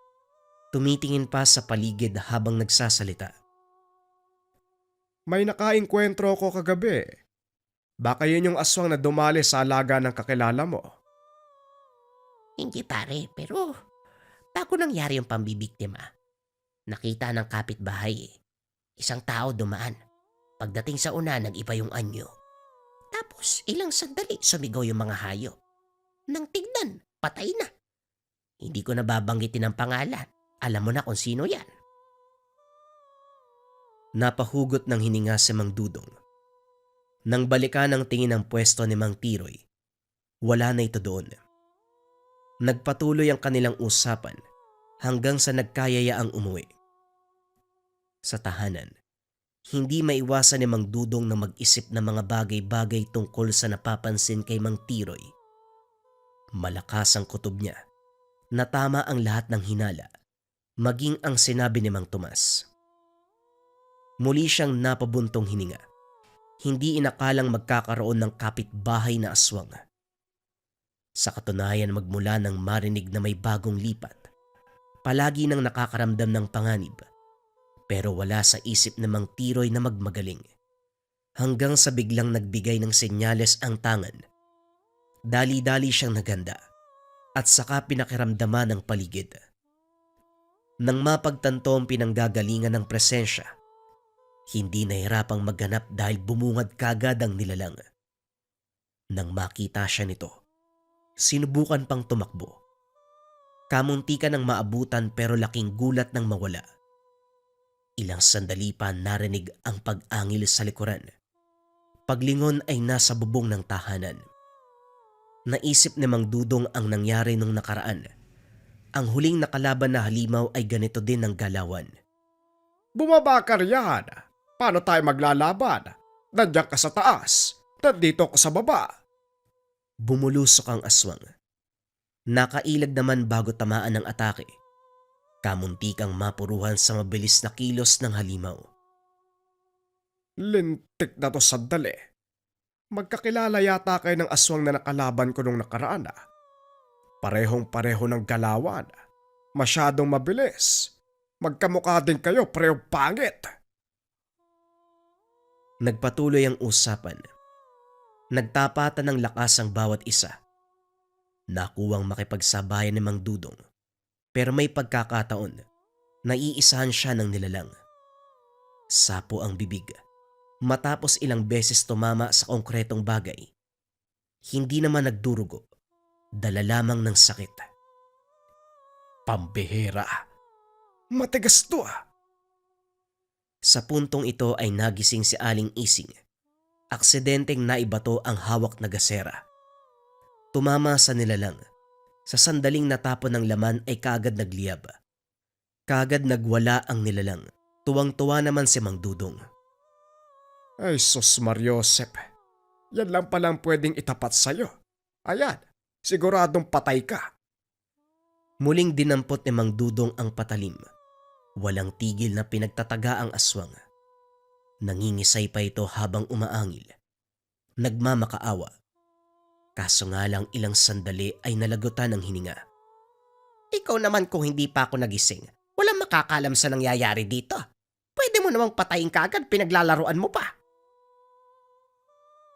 Tumitingin pa sa paligid habang nagsasalita. May nakainkwentro ko kagabi. Baka yun yung aswang na dumali sa alaga ng kakilala mo. Hindi pare, pero bago nangyari yung pambibiktima, nakita ng kapitbahay isang tao dumaan. Pagdating sa una, nag-iba yung anyo. Tapos ilang sandali sumigaw yung mga hayop. Nang tignan, patay na. Hindi ko nababanggitin ang pangalan. Alam mo na kung sino yan. Napahugot ng hininga si Mang Dudong. Nang balikan ang tingin ng pwesto ni Mang Tiroy, wala na ito doon. Nagpatuloy ang kanilang usapan hanggang sa nagkayaya ang umuwi. Sa tahanan, hindi maiwasan ni Mang Dudong na mag-isip ng mga bagay-bagay tungkol sa napapansin kay Mang Tiroy. Malakas ang kutob niya na tama ang lahat ng hinala, maging ang sinabi ni Mang Tomas. Muli siyang napabuntong hininga. Hindi inakalang magkakaroon ng kapitbahay na aswang. Sa katunayan magmula nang marinig na may bagong lipat, palagi nang nakakaramdam ng panganib. Pero wala sa isip ng Mang Tiroy na magmagaling. Hanggang sa biglang nagbigay ng senyales ang tangan. Dali-dali siyang naganda at saka pinakiramdaman ng paligid. Nang mapagtanto ang pinanggagalingan ng presensya, hindi nahirapang maghanap dahil bumungad kagad ang nilalang. Nang makita siya nito, sinubukan pang tumakbo. Kamuntikan ng maabutan pero laking gulat nang mawala. Ilang sandali pa narinig ang pag-angil sa likuran. Paglingon ay nasa bubong ng tahanan. Naisip ni Mang Dudong ang nangyari nung nakaraan. Ang huling nakalaban na halimaw ay ganito din ang galawan. Bumaba ka riyan. Paano tayo maglalaban? Nandiyan ka sa taas. Nandito ko sa baba. Bumulusok ang aswang. Nakailag naman bago tamaan ng atake. Kamuntikang mapuruhan sa mabilis na kilos ng halimaw. Lintik na to sandali. Magkakilala yata kayo ng aswang na nakalaban ko nung nakaraan. Parehong-pareho ng galawan. Masyadong mabilis. Magkamukha din kayo, parehong pangit. Nagpatuloy ang usapan. Nagtapatan ng lakas ang bawat isa. Nakuwang makipagsabayan ni Mang Dudong. Pero may pagkakataon, naiisahan siya ng nilalang. Sapo ang bibig. Matapos ilang beses tumama sa konkretong bagay, hindi naman nagdurugo, dala lamang ng sakit. Pambihira. Matigas to Sa puntong ito ay nagising si Aling Ising. Aksidenteng naibato ang hawak na gasera. Tumama sa nilalang. Sa sandaling natapon ng laman ay kaagad nagliyab. Kaagad nagwala ang nilalang. Tuwang-tuwa naman si Mang Dudong. Ay sus Mariosep. Yan lang palang pwedeng itapat sa'yo. Ayan, siguradong patay ka. Muling dinampot ni Mang Dudong ang patalim. Walang tigil na pinagtataga ang aswang. Nangingisay pa ito habang umaangil. Nagmamakaawa. Kaso nga lang ilang sandali ay nalagutan ng hininga. Ikaw naman kung hindi pa ako nagising, walang makakalam sa nangyayari dito. Pwede mo namang patayin ka agad, pinaglalaruan mo pa.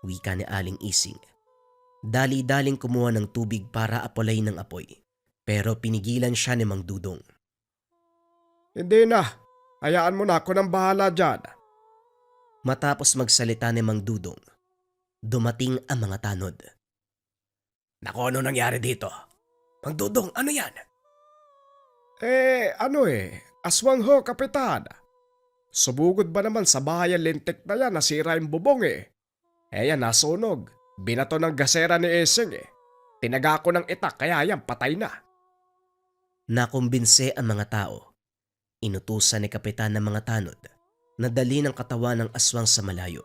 Wika ni Aling Ising. Dali-daling kumuha ng tubig para apolay ng apoy. Pero pinigilan siya ni Mang Dudong. Hindi na. Hayaan mo na ako ng bahala dyan. Matapos magsalita ni Mang Dudong, dumating ang mga tanod. Naku, ano nangyari dito? Mang Dudong, ano yan? Aswang ho, kapitan. Subugod ba naman sa bahay ang lintik na yan, nasira yung bubong yan, nasunog. Binato ng gasera ni Eseng Tinaga ko ng itak, kaya yan, patay na. Nakumbinse ang mga tao. Inutusan ni Kapitan ng mga tanod na dali ng katawan ng aswang sa malayo.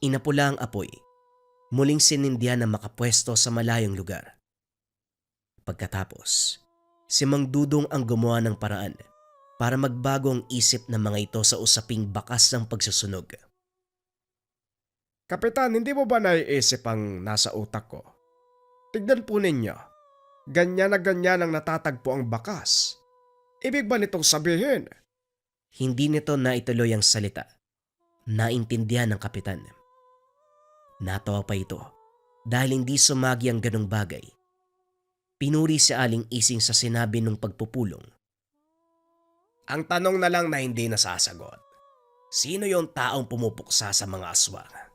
Inapula ang apoy. Muling sinindihan na makapwesto sa malayong lugar. Pagkatapos, si Mang Dudong ang gumawa ng paraan para magbago ang isip ng mga ito sa usaping bakas ng pagsusunog. Kapitan, hindi mo ba naiisip ang nasa utak ko? Tignan po ninyo. Ganyan na ganyan ang natatagpo ang bakas. Ibig ba nitong sabihin? Hindi nito naituloy ang salita. Naintindihan ng kapitan. Natawa pa ito dahil hindi sumagi ang ganong bagay. Pinuri si Aling Ising sa sinabi ng pagpupulong. Ang tanong na lang na hindi nasasagot. Sino yung taong pumupuksa sa mga aswang?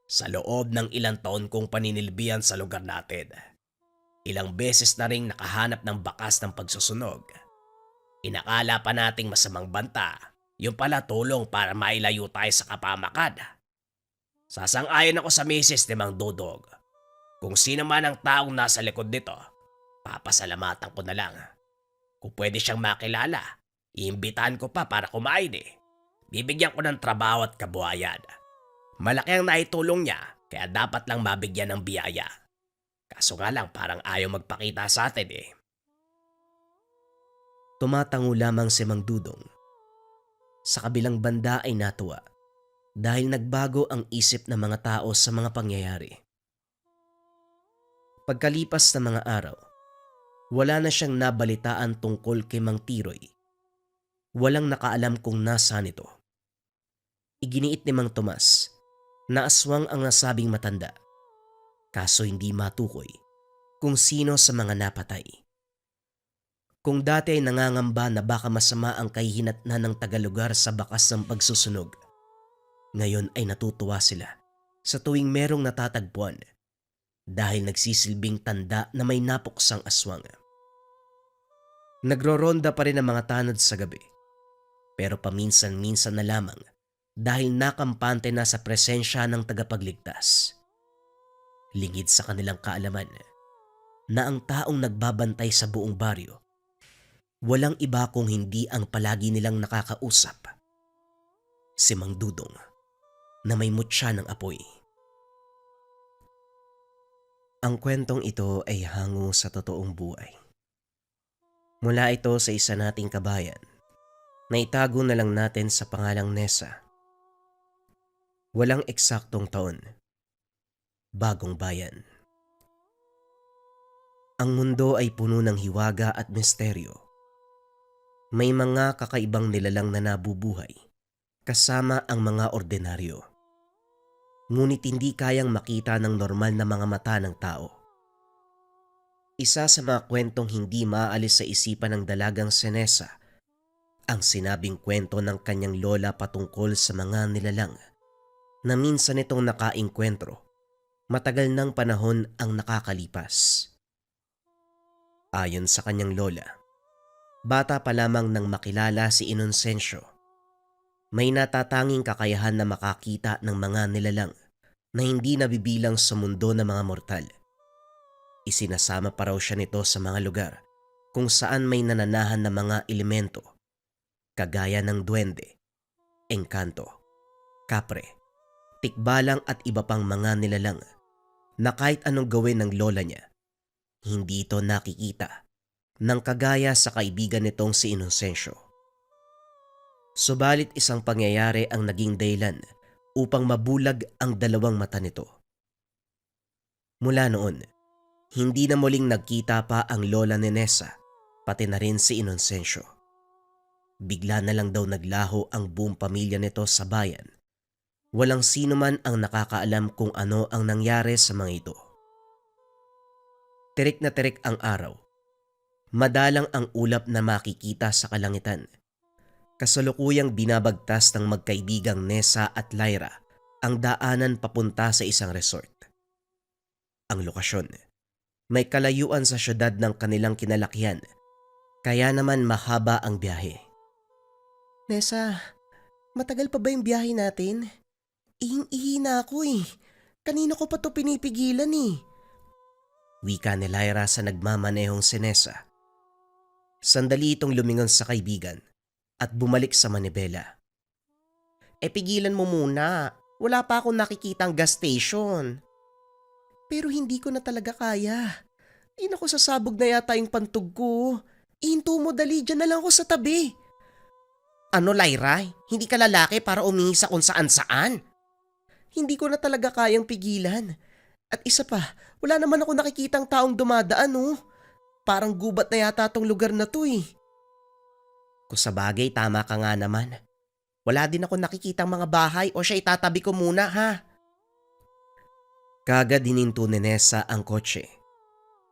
Sa loob ng ilang taon kong paninilbihan sa lugar natin, ilang beses na ring nakahanap ng bakas ng pagsusunog. Inakala pa nating masamang banta, yung pala tulong para mailayo tayo sa kapamakan. Sasang-ayon ako sa misis ni Mang Dudong. Kung sino man ang taong nasa likod nito, papasalamatan ko na lang. Kung pwede siyang makilala, iimbitahan ko pa para kumain Bibigyan ko ng trabaho at kabuhayan. Malaki ang naitulong niya, kaya dapat lang mabigyan ng biyaya. Kaso nga lang parang ayaw magpakita sa atin Tumatango lamang si Mang Dudong. Sa kabilang banda ay natuwa dahil nagbago ang isip ng mga tao sa mga pangyayari. Pagkalipas ng mga araw, wala na siyang nabalitaan tungkol kay Mang Tiroy. Walang nakaalam kung nasaan ito. Iginiit ni Mang Tomas na aswang ang nasabing matanda, kaso hindi matukoy kung sino sa mga napatay. Kung dati ay nangangamba na baka masama ang kahihinatnan ng tagalugar sa bakas ng pagsusunog, ngayon ay natutuwa sila sa tuwing merong natatagpuan dahil nagsisilbing tanda na may napuksang aswang. Nagroronda pa rin ang mga tanod sa gabi. Pero paminsan-minsan na lamang dahil nakampante na sa presensya ng tagapagligtas. Lingid sa kanilang kaalaman na ang taong nagbabantay sa buong baryo walang iba kung hindi ang palagi nilang nakakausap, si Mang Dudong na may mutya ng apoy. Ang kwentong ito ay hango sa totoong buhay. Mula ito sa isa nating kabayan na itago na lang natin sa pangalang Nessa. Walang eksaktong taon. Bagong bayan. Ang mundo ay puno ng hiwaga at misteryo. May mga kakaibang nilalang na nabubuhay kasama ang mga ordinaryo. Ngunit hindi kayang makita ng normal na mga mata ng tao. Isa sa mga kwentong hindi maalis sa isipan ng dalagang si Nessa, ang sinabing kwento ng kanyang lola patungkol sa mga nilalang na minsan itong nakaengkwentro matagal ng panahon ang nakakalipas. Ayon sa kanyang lola, bata pa lamang nang makilala si Inocencio. May natatanging kakayahan na makakita ng mga nilalang na hindi nabibilang sa mundo ng mga mortal. Isinasama pa raw siya nito sa mga lugar kung saan may nananahan na mga elemento, kagaya ng duwende, engkanto, kapre, tikbalang at iba pang mga nilalang na kahit anong gawin ng lola niya, hindi ito nakikita ng kagaya sa kaibigan nitong si Inocencio. Subalit isang pangyayari ang naging dahilan upang mabulag ang dalawang mata nito. Mula noon, hindi na muling nagkita pa ang lola ni Nessa, pati na rin si Inocencio. Bigla na lang daw naglaho ang buong pamilya nito sa bayan. Walang sino man ang nakakaalam kung ano ang nangyari sa mga ito. Tirik na tirik ang araw. Madalang ang ulap na makikita sa kalangitan. Kasalukuyang binabagtas ng magkaibigang Nessa at Lyra ang daanan papunta sa isang resort. Ang lokasyon, may kalayuan sa syudad ng kanilang kinalakihan, kaya naman mahaba ang biyahe. Nessa, matagal pa ba yung biyahe natin? Ihing-ihi na ako eh. Kanina ko pa to pinipigilan eh. Wika ni Lyra sa nagmamanehong si Nessa. Sandali itong lumingon sa kaibigan at bumalik sa manibela. Pigilan mo muna. Wala pa akong nakikitang gas station. Pero hindi ko na talaga kaya. Naku, sasabog na yata yung pantog ko. Ihinto mo dali, dyan na lang ako sa tabi. Ano Lyra? Hindi ka lalaki para umihi sa kung saan-saan? Hindi ko na talaga kayang pigilan. At isa pa, wala naman ako nakikitang taong dumadaan oh. Parang gubat na yata tong lugar na to eh. Kung sa bagay, tama ka nga naman. Wala din ako nakikitang mga bahay o siya itatabi ko muna ha. Kagad hininto ni Nessa ang kotse.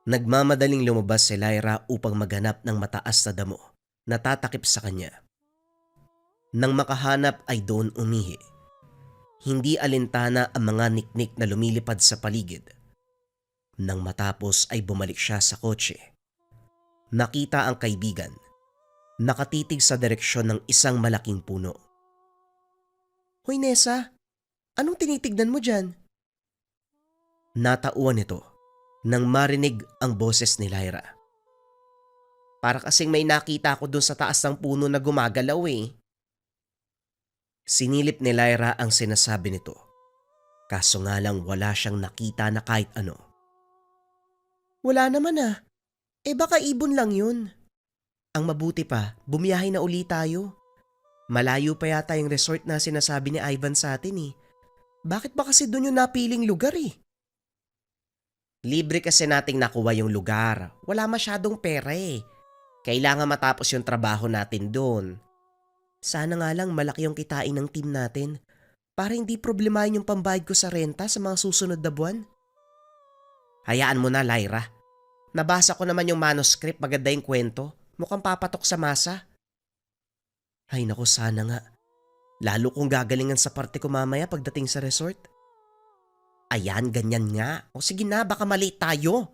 Nagmamadaling lumabas si Lyra upang maghanap ng mataas na damo na tatakip sa kanya. Nang makahanap ay doon umihi. Hindi alintana ang mga niknik na lumilipad sa paligid. Nang matapos ay bumalik siya sa kotse. Nakita ang kaibigan. Nakatitig sa direksyon ng isang malaking puno. Hoy Nessa, anong tinitignan mo dyan? Natauan ito nang marinig ang boses ni Lyra. Para kasing may nakita ako dun sa taas ng puno na gumagalaw eh. Sinilip ni Lyra ang sinasabi nito. Kaso nga lang wala siyang nakita na kahit ano. Wala naman ah. Baka ibon lang yun. Ang mabuti pa, bumiyahe na uli tayo. Malayo pa yata yung resort na sinasabi ni Ivan sa atin eh. Bakit ba kasi dun yung napiling lugar eh? Libre kasi nating nakuha yung lugar. Wala masyadong pera eh. Kailangan matapos yung trabaho natin doon. Sana nga lang malaki yung kitain ng team natin para hindi problemahin yung pambayad ko sa renta sa mga susunod na buwan. Hayaan mo na Lyra. Nabasa ko naman yung manuscript, maganda yung kwento. Mukhang papatok sa masa. Ay naku, sana nga. Lalo kung gagalingan sa parte ko mamaya pagdating sa resort. Ayan, ganyan nga. O sige na, baka mali tayo.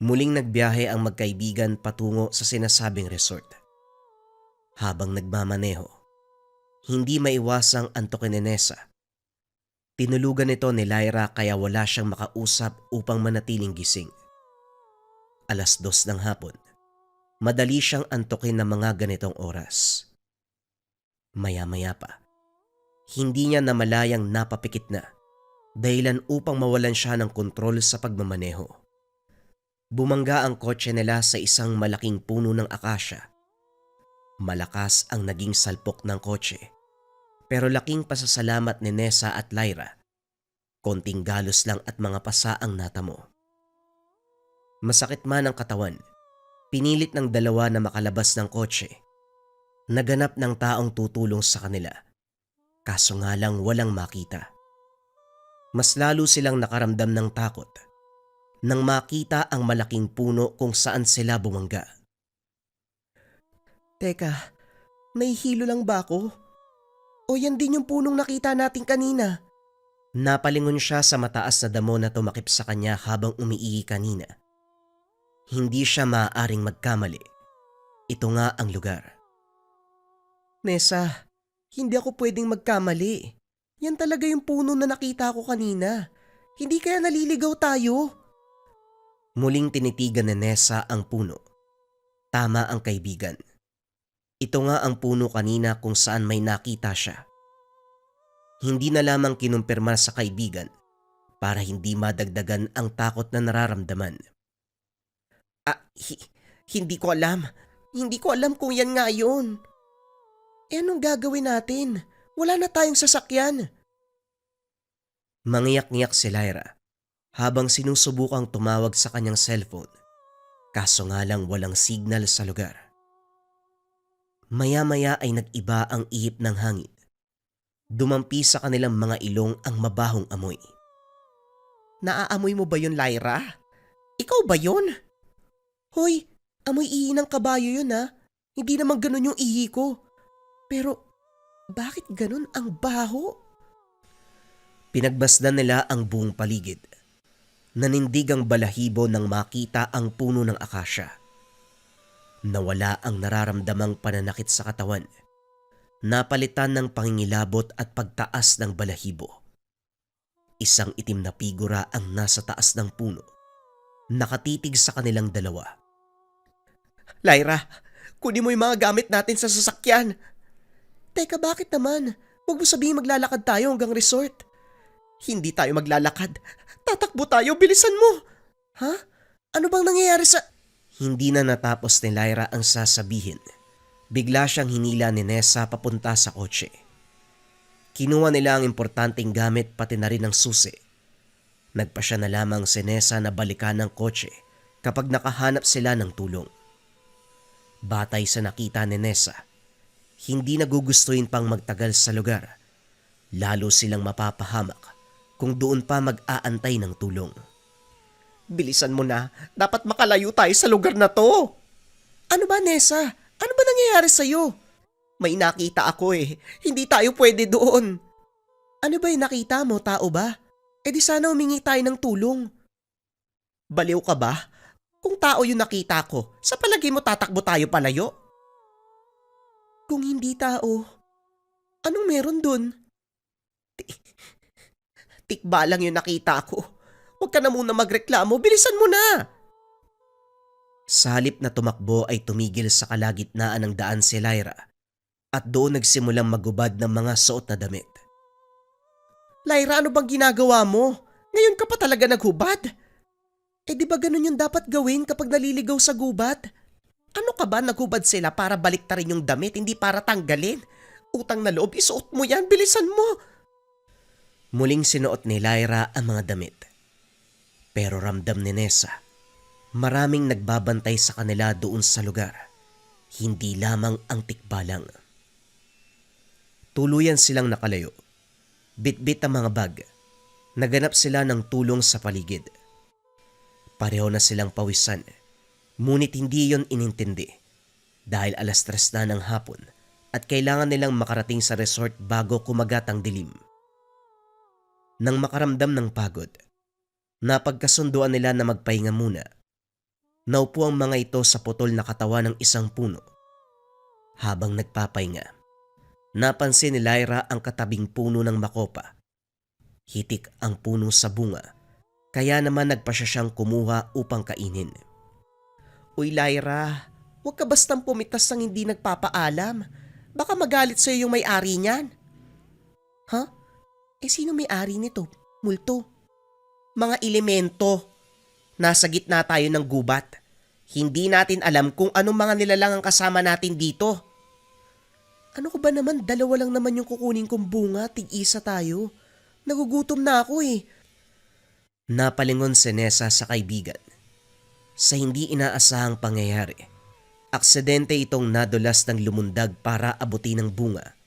Muling nagbiyahe ang magkaibigan patungo sa sinasabing resort. Habang nagmamaneho, hindi maiwasang antukin ni Nessa. Tinulugan ito ni Lyra kaya wala siyang makausap upang manatiling gising. 2:00 ng hapon, madali siyang antukin ng mga ganitong oras. Maya-maya pa, hindi niya namalayang napapikit na, dahilan upang mawalan siya ng kontrol sa pagmamaneho. Bumangga ang kotse nila sa isang malaking puno ng akasya. Malakas ang naging salpok ng kotse, pero laking pasasalamat ni Nessa at Lyra. Konting galos lang at mga pasa ang natamo. Masakit man ang katawan, pinilit ng dalawa na makalabas ng kotse. Naganap ng taong tutulong sa kanila, kaso nga lang walang makita. Mas lalo silang nakaramdam ng takot nang makita ang malaking puno kung saan sila bumangga. Teka, nahihilo lang ba ako? O yan din yung punong nakita natin kanina? Napalingon siya sa mataas na damo na tumakip sa kanya habang umiihi kanina. Hindi siya maaaring magkamali. Ito nga ang lugar. Nessa, hindi ako pwedeng magkamali. Yan talaga yung puno na nakita ko kanina. Hindi kaya naliligaw tayo? Muling tinitigan ni Nessa ang puno. Tama ang kaibigan. Ito nga ang puno kanina kung saan may nakita siya. Hindi na lamang kinumpirma sa kaibigan para hindi madagdagan ang takot na nararamdaman. Hindi ko alam. Hindi ko alam kung yan nga yun. Anong gagawin natin? Wala na tayong sasakyan. Mangiyak-ngiyak si Lyra habang sinusubukang tumawag sa kanyang cellphone. Kaso nga lang walang signal sa lugar. Maya-maya ay nag-iba ang ihip ng hangin. Dumampi sa kanilang mga ilong ang mabahong amoy. Naaamoy mo ba yun, Lyra? Ikaw ba yun? Hoy, amoy ihi ng kabayo yun ha. Hindi naman ganun yung ihi ko. Pero bakit ganun ang baho? Pinagbasdan nila ang buong paligid. Nanindig ang balahibo nang makita ang puno ng akasya. Nawala ang nararamdamang pananakit sa katawan. Napalitan ng pangingilabot at pagtaas ng balahibo. Isang itim na figura ang nasa taas ng puno. Nakatitig sa kanilang dalawa. Lyra, kunin mo yung mga gamit natin sa sasakyan. Teka, bakit naman? Huwag mo sabihin maglalakad tayo hanggang resort. Hindi tayo maglalakad. Tatakbo tayo, bilisan mo. Ha? Ano bang nangyayari sa... Hindi na natapos ni Lyra ang sasabihin. Bigla siyang hinila ni Nessa papunta sa kotse. Kinuha nila ang importanteng gamit pati na rin ang susi. Nagpasya na lamang si Nessa na balikan ng kotse kapag nakahanap sila ng tulong. Batay sa nakita ni Nessa, hindi nagugustuhin pang magtagal sa lugar. Lalo silang mapapahamak kung doon pa mag-aantay ng tulong. Bilisan mo na. Dapat makalayo tayo sa lugar na to. Ano ba, Nessa? Ano ba nangyayari sa'yo? May nakita ako eh. Hindi tayo pwede doon. Ano ba yung nakita mo? Tao ba? E di sana humingi tayo ng tulong. Baliw ka ba? Kung tao yung nakita ko, sa palagay mo tatakbo tayo palayo? Kung hindi tao, anong meron dun? Tikba lang yung nakita ko. Huwag ka na muna magreklamo, bilisan mo na! Sa halip na tumakbo ay tumigil sa kalagitnaan ng daan si Lyra at doon nagsimulang magubad ng mga suot na damit. Lyra, ano bang ginagawa mo? Ngayon ka pa talaga naghubad? Eh di ba ganun yung dapat gawin kapag naliligaw sa gubat? Ano ka ba, naghubad sila para baliktarin yung damit, hindi para tanggalin? Utang na loob, isuot mo yan, bilisan mo! Muling sinuot ni Lyra ang mga damit. Pero ramdam ni Nessa, maraming nagbabantay sa kanila doon sa lugar. Hindi lamang ang tikbalang. Tuluyan silang nakalayo. Bitbit ang mga bag. Naganap sila ng tulong sa paligid. Pareho na silang pawisan. Ngunit hindi yon inintindi. Dahil 3:00 na ng hapon at kailangan nilang makarating sa resort bago kumagat ang dilim. Nang makaramdam ng pagod, napagkasunduan nila na magpahinga muna. Naupo ang mga ito sa putol na katawan ng isang puno. Habang nagpapahinga, napansin ni Lyra ang katabing puno ng makopa. Hitik ang puno sa bunga, kaya naman nagpa siya siyang kumuha upang kainin. Uy Lyra, huwag ka bastang pumitas ng hindi nagpapaalam. Baka magalit sa'yo yung may-ari niyan. Ha? Sino may-ari nito? Multo. Mga elemento. Nasa gitna tayo ng gubat. Hindi natin alam kung anong mga nilalang ang kasama natin dito. Ano ko ba naman, dalawa lang naman yung kukunin kong bunga, tig-isa tayo. Nagugutom na ako eh. Napalingon si Nessa sa kaibigan. Sa hindi inaasahang pangyayari, aksidente itong nadulas ng lumundag para abutin ng bunga.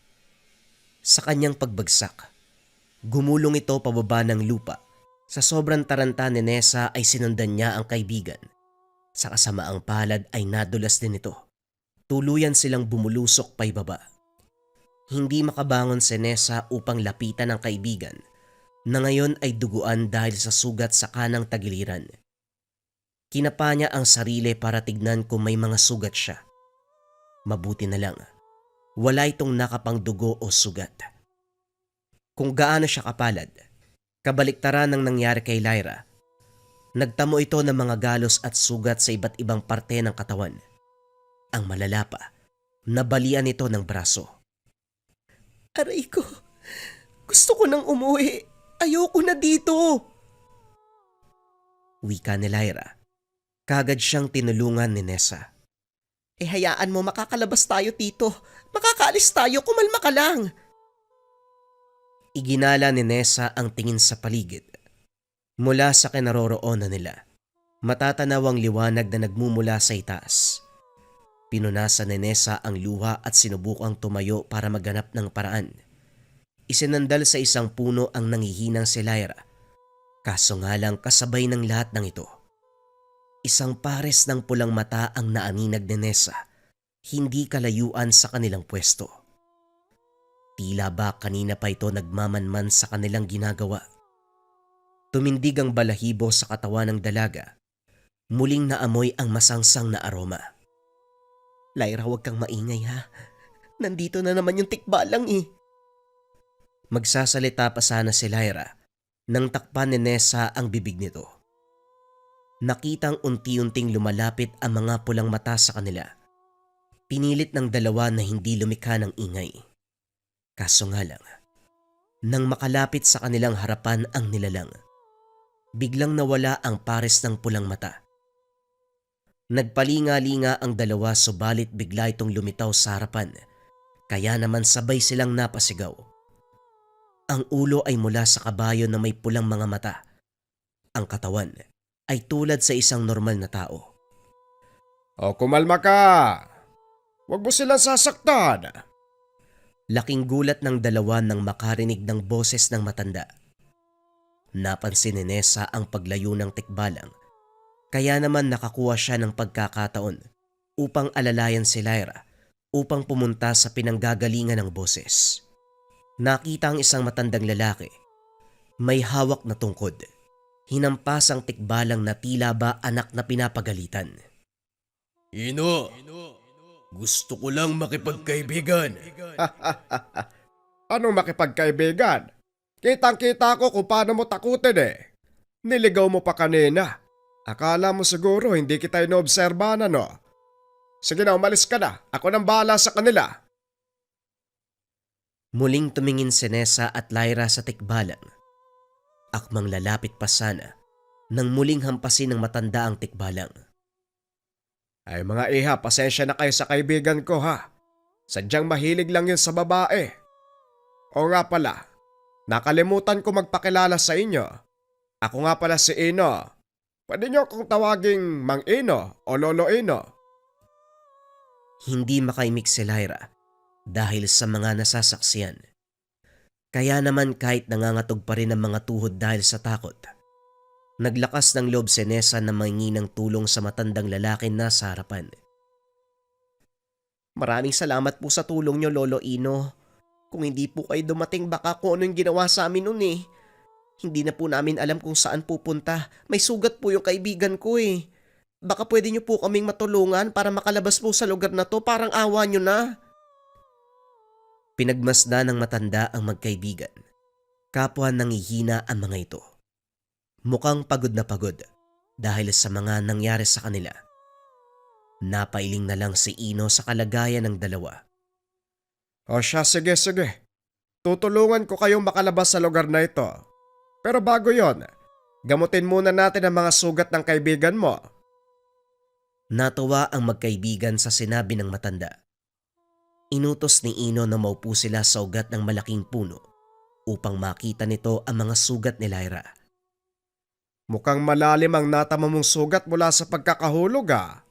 Sa kanyang pagbagsak, gumulong ito pababa ng lupa. Sa sobrang taranta ni Nessa ay sinundan niya ang kaibigan. Sa kasamaang palad ay nadulas din ito. Tuluyan silang bumulusok paibaba. Hindi makabangon si Nessa upang lapitan ang kaibigan na ngayon ay duguan dahil sa sugat sa kanang tagiliran. Kinapa niya ang sarili para tignan kung may mga sugat siya. Mabuti na lang, wala itong nakapangdugo o sugat. Kung gaano siya kapalad, kabaliktaran ng nangyari kay Lyra. Nagtamo ito ng mga galos at sugat sa iba't ibang parte ng katawan. Ang malala pa, nabalian ito ng braso. Aray ko, gusto ko nang umuwi. Ayoko na dito. Wika ni Lyra. Kagad siyang tinulungan ni Nessa. Hayaan mo, makakalabas tayo dito. Makakaalis tayo, kumalma ka lang. Iginala ni Nessa ang tingin sa paligid. Mula sa kinaroroonan nila, matatanaw ang liwanag na nagmumula sa itaas. Pinunasan ni Nessa ang luha at sinubukang tumayo para maghanap ng paraan. Isinandal sa isang puno ang nangihinang si Lyra. Kaso nga lang kasabay ng lahat ng ito. Isang pares ng pulang mata ang naaninag ni Nessa, hindi kalayuan sa kanilang pwesto. Tila ba kanina pa ito nagmamanman sa kanilang ginagawa. Tumindig ang balahibo sa katawan ng dalaga. Muling naamoy ang masangsang na aroma. Lyra, huwag kang maingay ha. Nandito na naman yung tikbalang eh. Magsasalita pa sana si Lyra nang takpan ni Nessa ang bibig nito. Nakitang unti-unting lumalapit ang mga pulang mata sa kanila. Pinilit ng dalawa na hindi lumikha ng ingay. Kaso nga lang, nang makalapit sa kanilang harapan ang nilalang, biglang nawala ang pares ng pulang mata. Nagpalinga-linga ang dalawa subalit bigla itong lumitaw sa harapan, kaya naman sabay silang napasigaw. Ang ulo ay mula sa kabayo na may pulang mga mata. Ang katawan ay tulad sa isang normal na tao. O kumalma ka. Huwag mo silang sasaktan. Laking gulat ng dalawa nang makarinig ng boses ng matanda. Napansin ni Nessa ang paglayo ng tikbalang, kaya naman nakakuha siya ng pagkakataon upang alalayan si Lyra upang pumunta sa pinanggagalingan ng boses. Nakita ang isang matandang lalaki. May hawak na tungkod. Hinampas ang tikbalang na tila ba anak na pinapagalitan. Ino, gusto ko lang makipagkaibigan. Anong makipagkaibigan? Kitang-kita ko kung paano mo takutin eh. Niligaw mo pa kanina. Akala mo siguro hindi kita inoobserbahan no? Sige na, umalis ka na. Ako nang bahala sa kanila. Muling tumingin si Nessa at Lyra sa tikbalang. Akmang lalapit pa sana nang muling hampasin ng matanda ang tikbalang. Ay mga iha, pasensya na kayo sa kaibigan ko ha. Sadyang mahilig lang yun sa babae. O nga pala, nakalimutan ko magpakilala sa inyo. Ako nga pala si Ino. Pwede niyo akong tawaging Mang Ino o Lolo Ino. Hindi makaimik si Lyra dahil sa mga nasasaksiyan. Kaya naman kahit nangangatog pa rin ang mga tuhod dahil sa takot, naglakas ng loob si Nessa na mangingi ng tulong sa matandang lalaki na sa harapan. Maraming salamat po sa tulong niyo, Lolo Ino. Kung hindi po kayo dumating, baka kung ano yung ginawa sa amin nun eh. Hindi na po namin alam kung saan pupunta. May sugat po yung kaibigan ko eh. Baka pwede niyo po kaming matulungan para makalabas po sa lugar na to, parang awa niyo na. Pinagmasdan ng matanda ang magkaibigan. Kapwa nangihina ang mga ito. Mukhang pagod na pagod dahil sa mga nangyari sa kanila. Napailing na lang si Ino sa kalagayan ng dalawa. O siya, sige. Tutulungan ko kayong makalabas sa lugar na ito. Pero bago yon, gamutin muna natin ang mga sugat ng kaibigan mo. Natuwa ang magkaibigan sa sinabi ng matanda. Inutos ni Ino na maupo sila sa ugat ng malaking puno upang makita nito ang mga sugat ni Lyra. Mukhang malalim ang natama mong sugat mula sa pagkakahulog ah.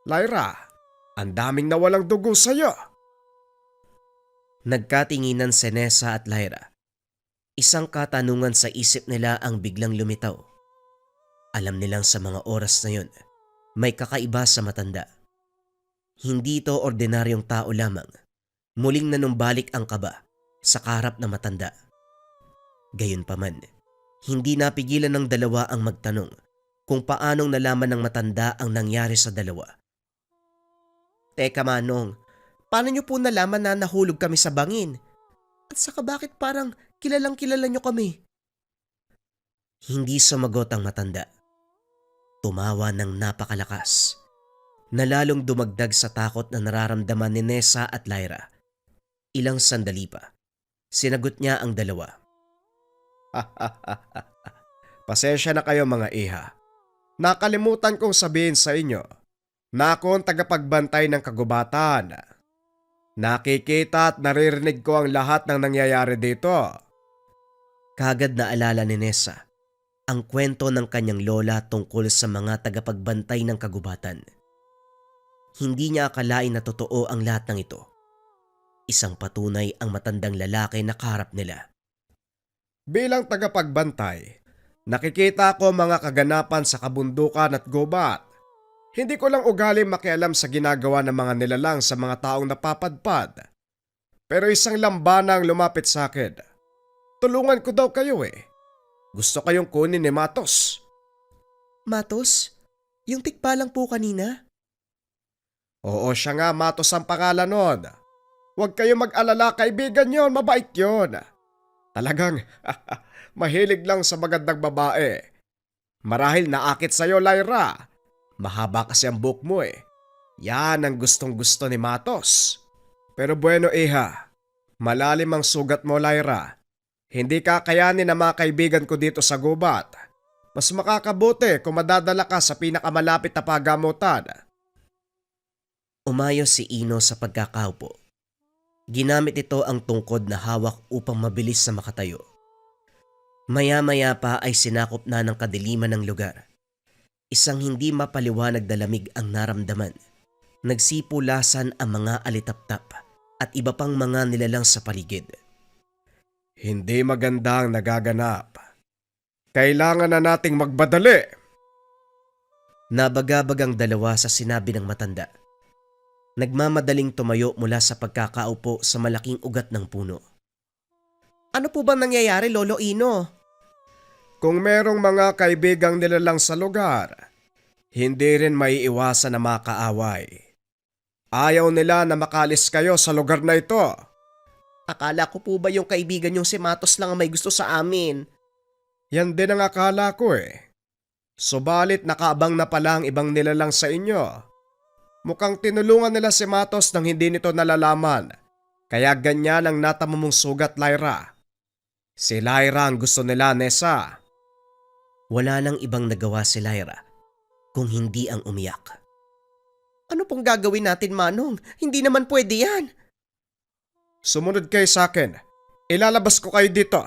Lyra, ang daming nawalang dugo sa'yo. Nagkatinginan si Nessa at Lyra. Isang katanungan sa isip nila ang biglang lumitaw. Alam nilang sa mga oras na yun, may kakaiba sa matanda. Hindi ito ordinaryong tao lamang. Muling nanumbalik ang kaba sa kaharap na matanda. Gayunpaman, hindi napigilan ng dalawa ang magtanong kung paanong nalaman ng matanda ang nangyari sa dalawa. Teka Manong, paano niyo po nalaman na nahulog kami sa bangin? At saka bakit parang kilalang kilala niyo kami? Hindi sumagot ang matanda. Tumawa ng napakalakas na lalong dumagdag sa takot na nararamdaman ni Nessa at Lyra. Ilang sandali pa, sinagot niya ang dalawa. Pasensya na kayo mga iha. Nakalimutan kong sabihin sa inyo na ako ang tagapagbantay ng kagubatan. Nakikita at naririnig ko ang lahat ng nangyayari dito. Kagad na alala ni Nessa ang kwento ng kanyang lola tungkol sa mga tagapagbantay ng kagubatan. Hindi niya akalain na totoo ang lahat ng ito. Isang patunay ang matandang lalaki na kaharap nila. Bilang tagapagbantay, nakikita ko mga kaganapan sa kabundukan at gubat. Hindi ko lang ugali makialam sa ginagawa ng mga nilalang sa mga taong napapadpad. Pero isang lambanang lumapit sa akin. Tulungan ko daw kayo eh. Gusto kayong kunin ni Matos. Matos? Yung tikpa lang po kanina? Oo siya nga, Matos ang pangalan nun. Huwag kayong mag-alala, kaibigan yon, mabait yon. Talagang mahilig lang sa magandang babae. Marahil naakit sa'yo, Lyra. Mahaba kasi ang buhok mo eh. Yan ang gustong gusto ni Matos. Pero bueno iha, malalim ang sugat mo, Lyra. Hindi kakayanin ng mga kaibigan ko dito sa gubat. Mas makakabuti kung madadala ka sa pinakamalapit na pagamutan. Umayos si Ino sa pagkakaupo. Ginamit ito ang tungkod na hawak upang mabilis na makatayo. Maya-maya pa ay sinakop na ng kadiliman ng lugar. Isang hindi mapaliwanag na lamig ang naramdaman. Nagsipulasan ang mga alitaptap at iba pang mga nilalang sa paligid. Hindi maganda ang nagaganap. Kailangan na nating magbadali. Nabagabag ang dalawa sa sinabi ng matanda. Nagmamadaling tumayo mula sa pagkakaupo sa malaking ugat ng puno. Ano po bang nangyayari, Lolo Ino? Kung merong mga kaibigang nilalang sa lugar, hindi rin maiiwasan na makaaway. Ayaw nila na makalis kayo sa lugar na ito. Akala ko po ba yung kaibigan yung si Matos lang ang may gusto sa amin? Yan din ang akala ko eh. Subalit nakaabang na pala ang ibang nilalang sa inyo. Mukhang tinulungan nila si Matos nang hindi nito nalalaman. Kaya ganyan ang natamo mong sugat, Lyra. Si Lyra ang gusto nila, Nessa. Wala nang ibang nagawa si Lyra kung hindi ang umiyak. Ano pong gagawin natin, Manong? Hindi naman pwede yan. Sumunod kayo sa akin. Ilalabas ko kayo dito.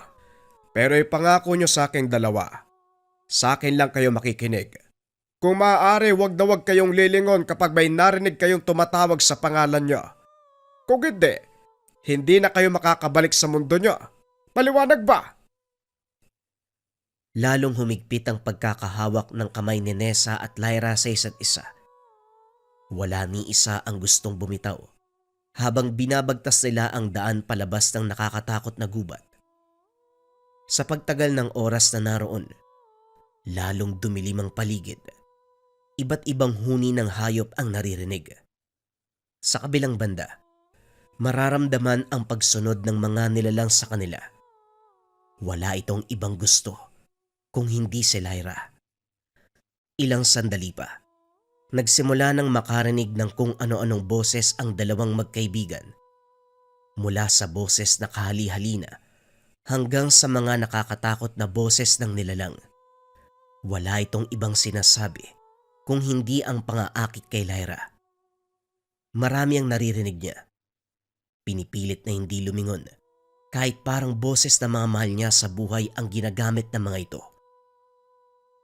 Pero ipangako nyo sa aking dalawa. Sa akin lang kayo makikinig. Kung maaari, wag na wag kayong lilingon kapag may narinig kayong tumatawag sa pangalan nyo. Kung hindi na kayo makakabalik sa mundo nyo. Maliwanag ba? Lalong humigpit ang pagkakahawak ng kamay ni Nessa at Lyra sa isa't isa. Wala ni isa ang gustong bumitaw habang binabagtas nila ang daan palabas ng nakakatakot na gubat. Sa pagtagal ng oras na naroon, lalong dumilim ang paligid. Iba't ibang huni ng hayop ang naririnig. Sa kabilang banda, Mararamdaman ang pagsunod ng mga nilalang sa kanila. Wala itong ibang gusto kung hindi si Lyra. Ilang sandali pa, nagsimula nang makarinig ng kung ano-anong boses ang dalawang magkaibigan. Mula sa boses na kahali-halina hanggang sa mga nakakatakot na boses ng nilalang. Wala itong ibang sinasabi kung hindi ang pang-aakit kay Lyra. Marami ang naririnig niya. Pinipilit na hindi lumingon kahit parang boses na mga mahal niya sa buhay ang ginagamit ng mga ito.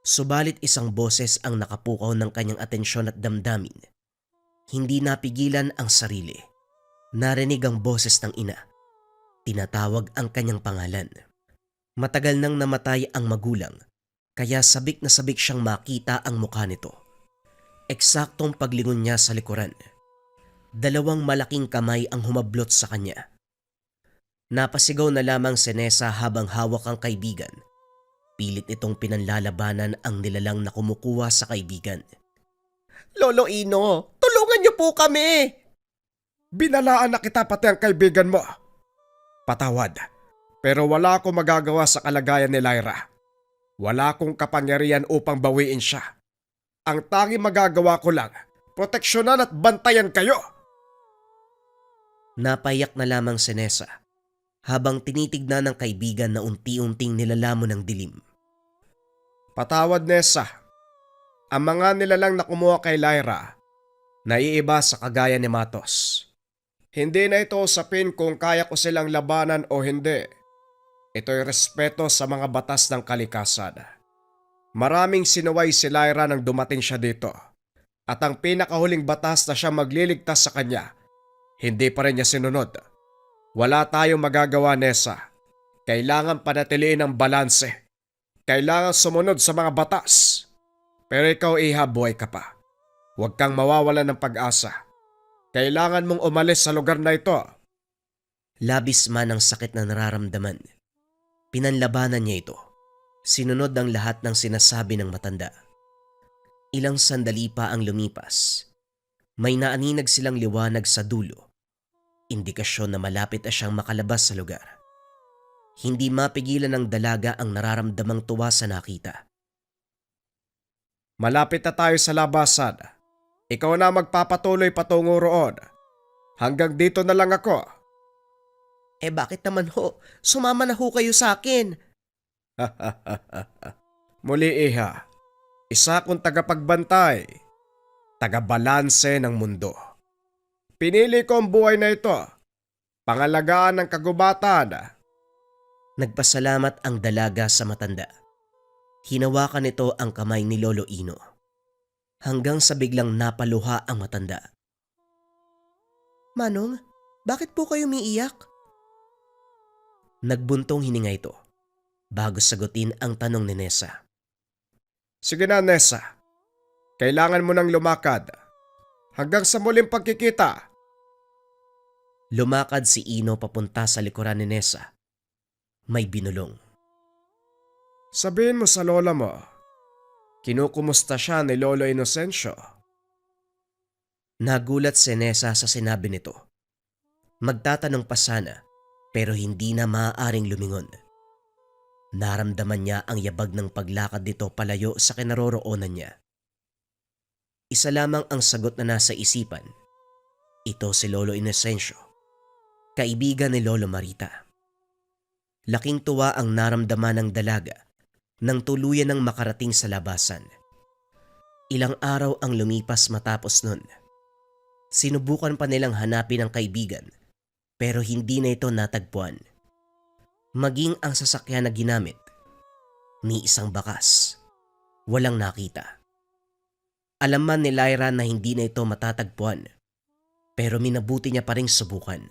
Subalit isang boses ang nakapukaw ng kanyang atensyon at damdamin. Hindi napigilan ang sarili. Narinig ang boses ng ina. Tinatawag ang kanyang pangalan. Matagal nang namatay ang magulang, kaya sabik na sabik siyang makita ang mukha nito. Eksaktong paglingon niya sa likuran. Dalawang malaking kamay ang humablot sa kanya. Napasigaw na lamang si Nessa habang hawak ang kaibigan. Pilit itong pinanlalabanan ang nilalang na kumukuha sa kaibigan. Lolo Ino, tulungan niyo po kami! Binalaan na kita pati ang kaibigan mo. Patawad, pero wala akong magagawa sa kalagayan ni Lyra. Wala akong kapangyarihan upang bawiin siya. Ang tanging magagawa ko lang, proteksyonan at bantayan kayo. Napayak na lamang si Nessa habang tinitignan ng kaibigan na unti-unting nilalamon ng dilim. Patawad, Nessa. Ang mga nilalang na kumuha kay Lyra, naiiba sa kagaya ni Matos. Hindi na ito usapin kung kaya ko silang labanan o hindi. Ito'y respeto sa mga batas ng kalikasan. Maraming sinuway si Lyra nang dumating siya dito. At ang pinakahuling batas na siya magliligtas sa kanya, hindi pa rin niya sinunod. Wala tayong magagawa, Nessa. Kailangan panatiliin ang balanse. Kailangan sumunod sa mga batas. Pero ikaw, Iha, buhay ka pa. Huwag kang mawawalan ng pag-asa. Kailangan mong umalis sa lugar na ito. Labis man ang sakit na nararamdaman. Pinanlabanan niya ito. Sinunod ang lahat ng sinasabi ng matanda. Ilang sandali pa ang lumipas. May naaninag silang liwanag sa dulo. Indikasyon na malapit na siyang makalabas sa lugar. Hindi mapigilan ng dalaga ang nararamdamang tuwa sa nakita. Malapit na tayo sa labasan. Ikaw na magpapatuloy patungo roon. Hanggang dito na lang ako. Bakit naman ho? Sumama na ho kayo sa akin. Muli, Iha. Isa kong tagapagbantay. Tagabalanse ng mundo. Pinili ko ang buhay na ito. Pangalagaan ng kagubatan. Nagpasalamat ang dalaga sa matanda. Hinawakan nito ang kamay ni Lolo Ino. Hanggang sa biglang napaluha ang matanda. Manong, bakit po kayo umiiyak? Nagbuntong hininga ito bago sagutin ang tanong ni Nessa. Sige na, Nessa. Kailangan mo nang lumakad. Hanggang sa muling pagkikita. Lumakad si Ino papunta sa likuran ni Nessa. May binulong. Sabihin mo sa lola mo, kinukumusta siya ni Lolo Inocencio. Nagulat si Nessa sa sinabi nito. Magtatanong pa sana pero hindi na maaaring lumingon. Naramdaman niya ang yabag ng paglakad nito palayo sa kinaroroonan niya. Isa lamang ang sagot na nasa isipan. Ito si Lolo Inocencio, kaibigan ni Lolo Marita. Laking tuwa ang naramdaman ng dalaga nang tuluyan ng makarating sa labasan. Ilang araw ang lumipas matapos nun. Sinubukan pa nilang hanapin ang kaibigan pero hindi na ito natagpuan. Maging ang sasakyan na ginamit, ni isang bakas, walang nakita. Alam man ni Lyra na hindi na ito matatagpuan pero minabuti niya pa ring subukan.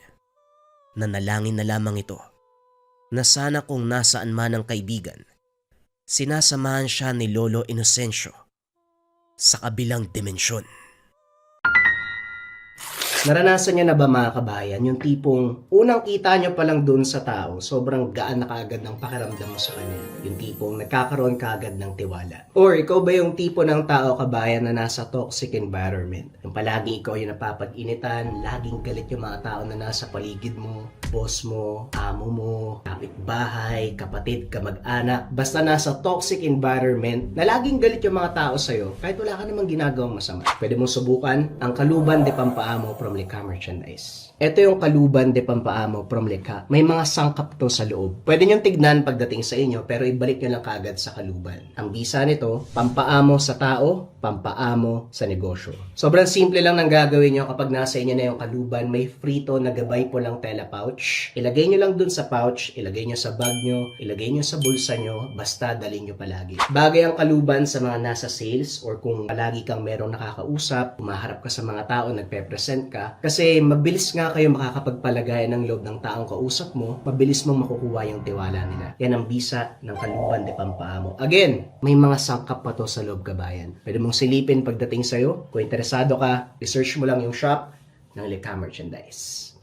Nanalangin na lamang ito na sana kung nasaan man ang kaibigan, sinasamahan siya ni Lolo Inocencio sa kabilang dimensyon. Naranasan niyo na ba mga kabayan, yung tipong unang kita niyo pa lang dun sa tao, sobrang gaan na kaagad ng pakiramdam mo sa kanya. Yung tipong nagkakaroon kaagad ng tiwala. Or ikaw ba yung tipo ng tao kabayan na nasa toxic environment? Yung palagi ikaw yung napapag-initan, laging galit yung mga tao na nasa paligid mo, boss mo, amo mo, kapitbahay, kapatid, kamag-anak. Basta nasa toxic environment na laging galit yung mga tao sa'yo kahit wala ka namang ginagawang masama. Pwede mong subukan ang Kaluban de Pampaamo from Lika Merchandise. Ito yung Kaluban de Pampaamo from Lika. May mga sangkap to sa loob. Pwede nyo tignan pagdating sa inyo pero ibalik nyo lang kagad sa Kaluban. Ang bisa nito, pampaamo sa tao, pampaamo sa negosyo. Sobrang simple lang ng gagawin nyo kapag nasa inyo na yung Kaluban. May frito na gabay po lang tela pouch. Ilagay nyo lang dun sa pouch, ilagay nyo sa bag nyo, ilagay nyo sa bulsa nyo, basta dalhin nyo palagi. Bagay ang Kaluban sa mga nasa sales or kung palagi kang merong nakakausap, umaharap ka sa mga tao, nagpe-present ka. Kasi mabilis nga kayo makakapagpalagay ng loob ng taong kausap mo, mabilis mong makukuha yung tiwala nila. Yan ang bisa ng Kaluban de Pampaamo. Again, may mga sangkap pa to sa loob kabayan. Pwede mong silipin pagdating sa'yo. Kung interesado ka, research mo lang yung shop ng Lika Merchandise.